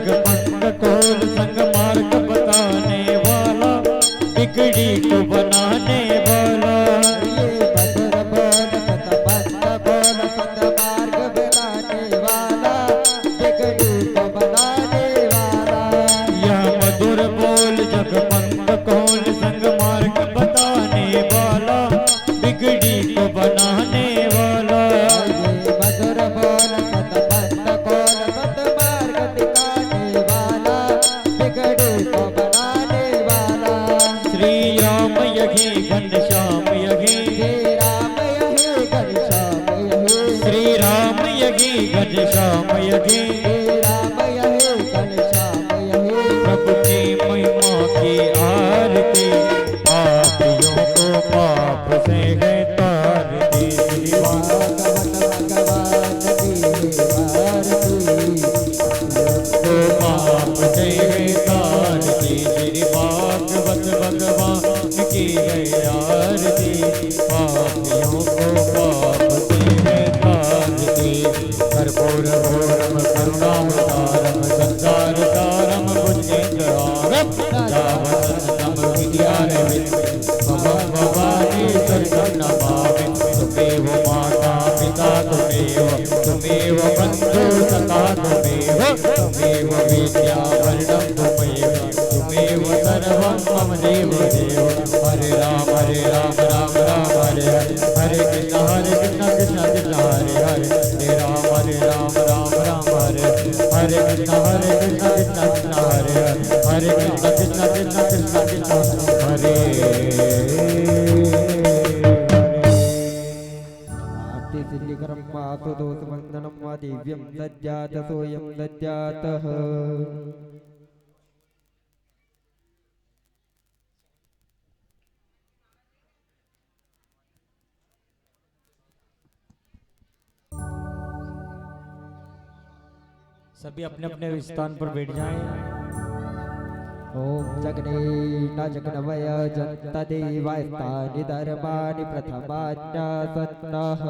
जगमंग कोल संग मार्ग बताने वाला, बिगड़ी को बनाने वाला। ये मधुर बोल सतमंग बोल संग मार्ग बनाने वाला, बिगड़ी को बनाने वाला। यह मधुर बोल जगमंग कोल संग मार्ग बताने वाला, बिगड़ी को बनाने वाला। ये मधुर बोल सतमंग बोल संग मार्ग दिखाने वाला, बिगड़ी को बनाने वाला। श्री राम यही घनश्याम यही, श्री राम यही घनश्याम यही, श्री राम यही घनश्याम यही। श्री राम यही घनश्याम यही। प्रभु की महिमा की आरती, पापियों को पाप से है तारती। श्री भागवत भगवान की आरती, को पाप से है तारती। श्री भागवत भगवान की है आरती, पापियों को पाप से है तारती। कर्पूर घोरम करुणावतारम संसार सारम भुजगेन्द्रहारम, रावणम विद्यारविंद भवं भवानी सर्वं नमामि। तुमेव माता पिता तुमेव बन्धु सखा तुमेव विद्या वरदं तुमेव सर्वं मम देव देव। हरे राम राम राम हरे हरे, हरे कृष्ण कृष्ण कृष्ण हरे हरे, हरे राम राम राम हरे हरे कृष्ण कृष्ण कृष्ण हरे हरे, हरे कृष्ण कृष्ण हरे आरती सिद्धिकरं मातु दोषवन्दनं वा दिव्यं दद्यात् सोऽयं दद्यातः। सभी अपने अपने स्थान पर बैठ जाएं। ॐ जग्ने न जग्नवय जन्तदेवास्तानि धर्माणि प्रथमान्यासन्नः,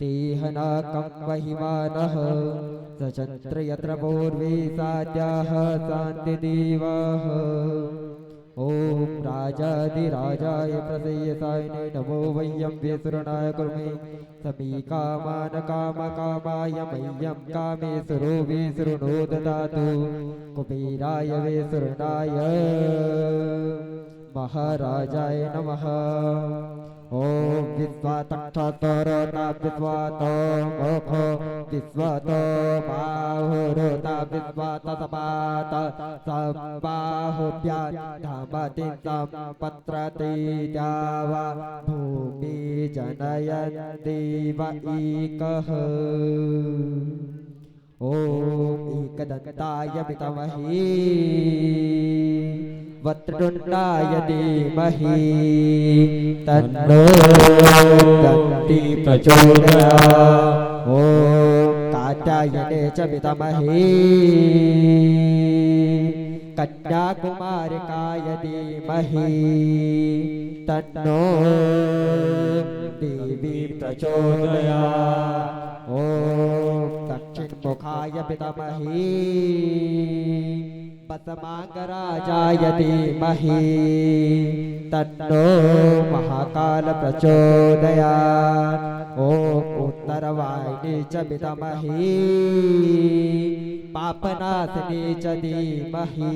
तेह न कं महिमानः सचन्त्र यत्र पूर्वे साद्याः शान्तिदेवाः। ॐ राजाधिराजाय प्रसेयसायिने नमो वयं वेसुरनाय कुर्मे, समी कामान कामकामाय मह्यं कामेश्वरो वेसुरुणो ददातु। कुबेराय वेसुरनाय महाराजाय नमः। ॐ विश्वातक्षतरोता विश्वातमोख विश्वात बाहुरोता विश्वातसपात सम्बाहुभ्यां सम्पत्रते द्यावा भूमि जनयन् देव एकः। ॐ एकदन्ताय विद्महे वक्रतुण्डाय धीमहि तन्नो दन्ति प्रचोदयात्। ॐ कात्यायने च विद्महे कन्याकुमारिकाय धीमहि तन्नो देवी प्रचोदयात्। ॐ दक्षिणमुखाय विद्महे पद्मांगराजाय धीमहि तन्नो महाकाल प्रचोदयात्। ॐ उत्तरवाहिनी च विद्महे पापनाशनी च धीमहि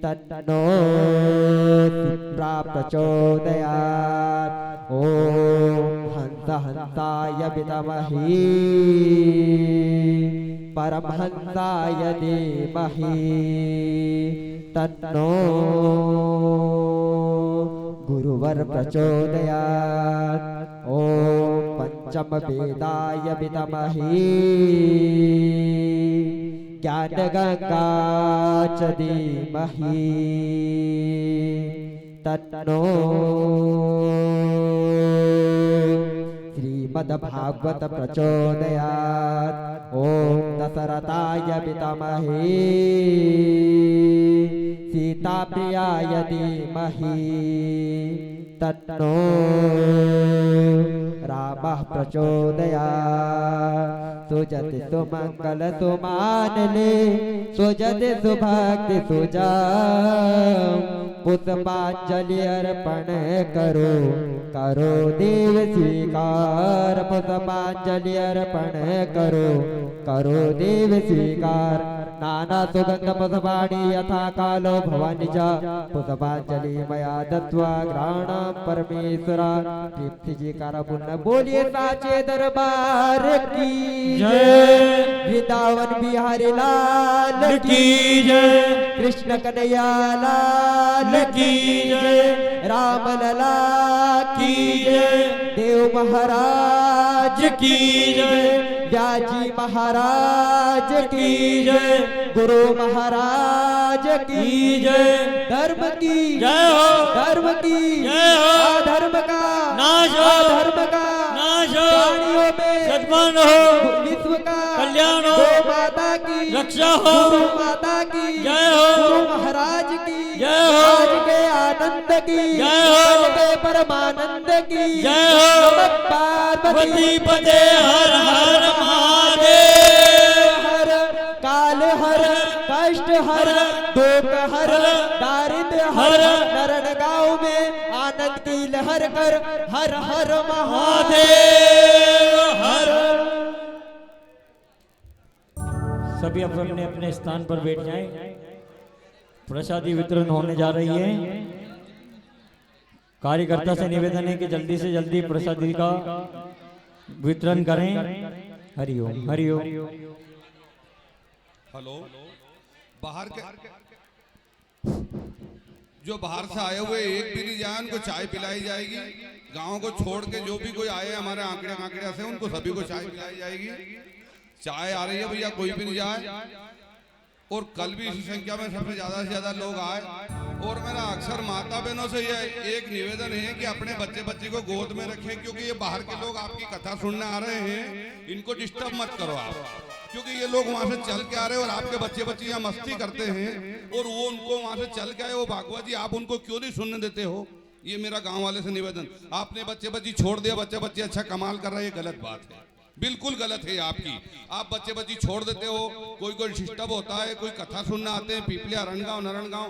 तन्नो शिप्रा प्रचोदयात्। ॐ हंसाय विद्महे परमहंसाय धीमहि तन्नो गुरुवर प्रचोदयात्। ॐ पंचमवेदाय विद्महे ज्ञानगंगा च धीमहि तन्नो श्रीमद्भागवत प्रचोदयात्। ॐ दशरथाय विद्महे सीताप्रियाय धीमहि तन्नो रामः प्रचोदयात् सुजति सुमंगल सुमानले सुजति सुभक्ति सुजाम पुष्पांजलि अर्पण करो करो देव स्वीकार पुष्पांजलि अर्पण करो करो देव स्वीकार नाना सुगंध पुष्पाणि यथा कालो भवानि च पुष्पांजलि मया दत्वा ग्रहणं परमेश्वरा तृप्ति जी कर पुण्य बोलिए साचे दरबार की जय वृंदावन बिहारी लाल की जय कृष्ण कन्हैया लाल की जय राम लला की जय देव महाराज की जय व्याजी महाराज की जय गुरु महाराज की जय धर्म की जय हो धर्म की जय हो अधर्म का नाश हो धर्म का नाश हो प्राणियों में सद्मान हो विश्व का कल्याण हो गौ माता की रक्षा हो गुरु माता की जय हो गुरु महाराज की जय हो आज के आनंद की जय हो कल के परमानंद की जय हो नमः पार्वती पते हर हर महादेव हर काल हर कष्ट हर दुख हर दारिद्र हर नरण गांव में आनंद की लहर कर हर हर महादेव हर सभी अपने अपने स्थान पर बैठ जाएं। प्रसादी वितरण होने जा रही है। कार्यकर्ता से निवेदन है कि जल्दी से जल्दी प्रसादी का वितरण करें। हरिओम हरिओम। हेलो, बाहर के जो बाहर से आए हुए एक भी नहीं जाए उनको चाय पिलाई जाएगी। गांव को छोड़ के जो भी कोई आए हमारे आंकड़े आंकड़े से उनको सभी को चाय पिलाई जाएगी। चाय आ रही है भैया, कोई भी नहीं जाए। और कल भी इसी संख्या में सबसे ज्यादा से ज्यादा लोग आए। और मेरा अक्सर माता बहनों से यह एक निवेदन है कि अपने बच्चे बच्ची को गोद में रखें, क्योंकि ये बाहर के लोग आपकी कथा सुनने आ रहे हैं, इनको डिस्टर्ब मत करो आप, क्योंकि ये लोग वहां से चल के आ रहे हैं और आपके बच्चे बच्ची यहाँ मस्ती करते हैं और वो उनको वहां से चल के आए। वो भागवत जी आप उनको क्यों नहीं सुनने देते हो? ये मेरा गाँव वाले से निवेदन। आपने बच्चे बच्ची छोड़ दिया, बच्चे बच्चे अच्छा कमाल कर रहे हैं, गलत बात है, बिल्कुल गलत है आपकी। आप बच्चे बच्ची छोड़ देते हो, कोई कोई डिस्टर्ब होता है, कोई कथा सुनना आते हैं, पीपलिया रणगांव नरणगांव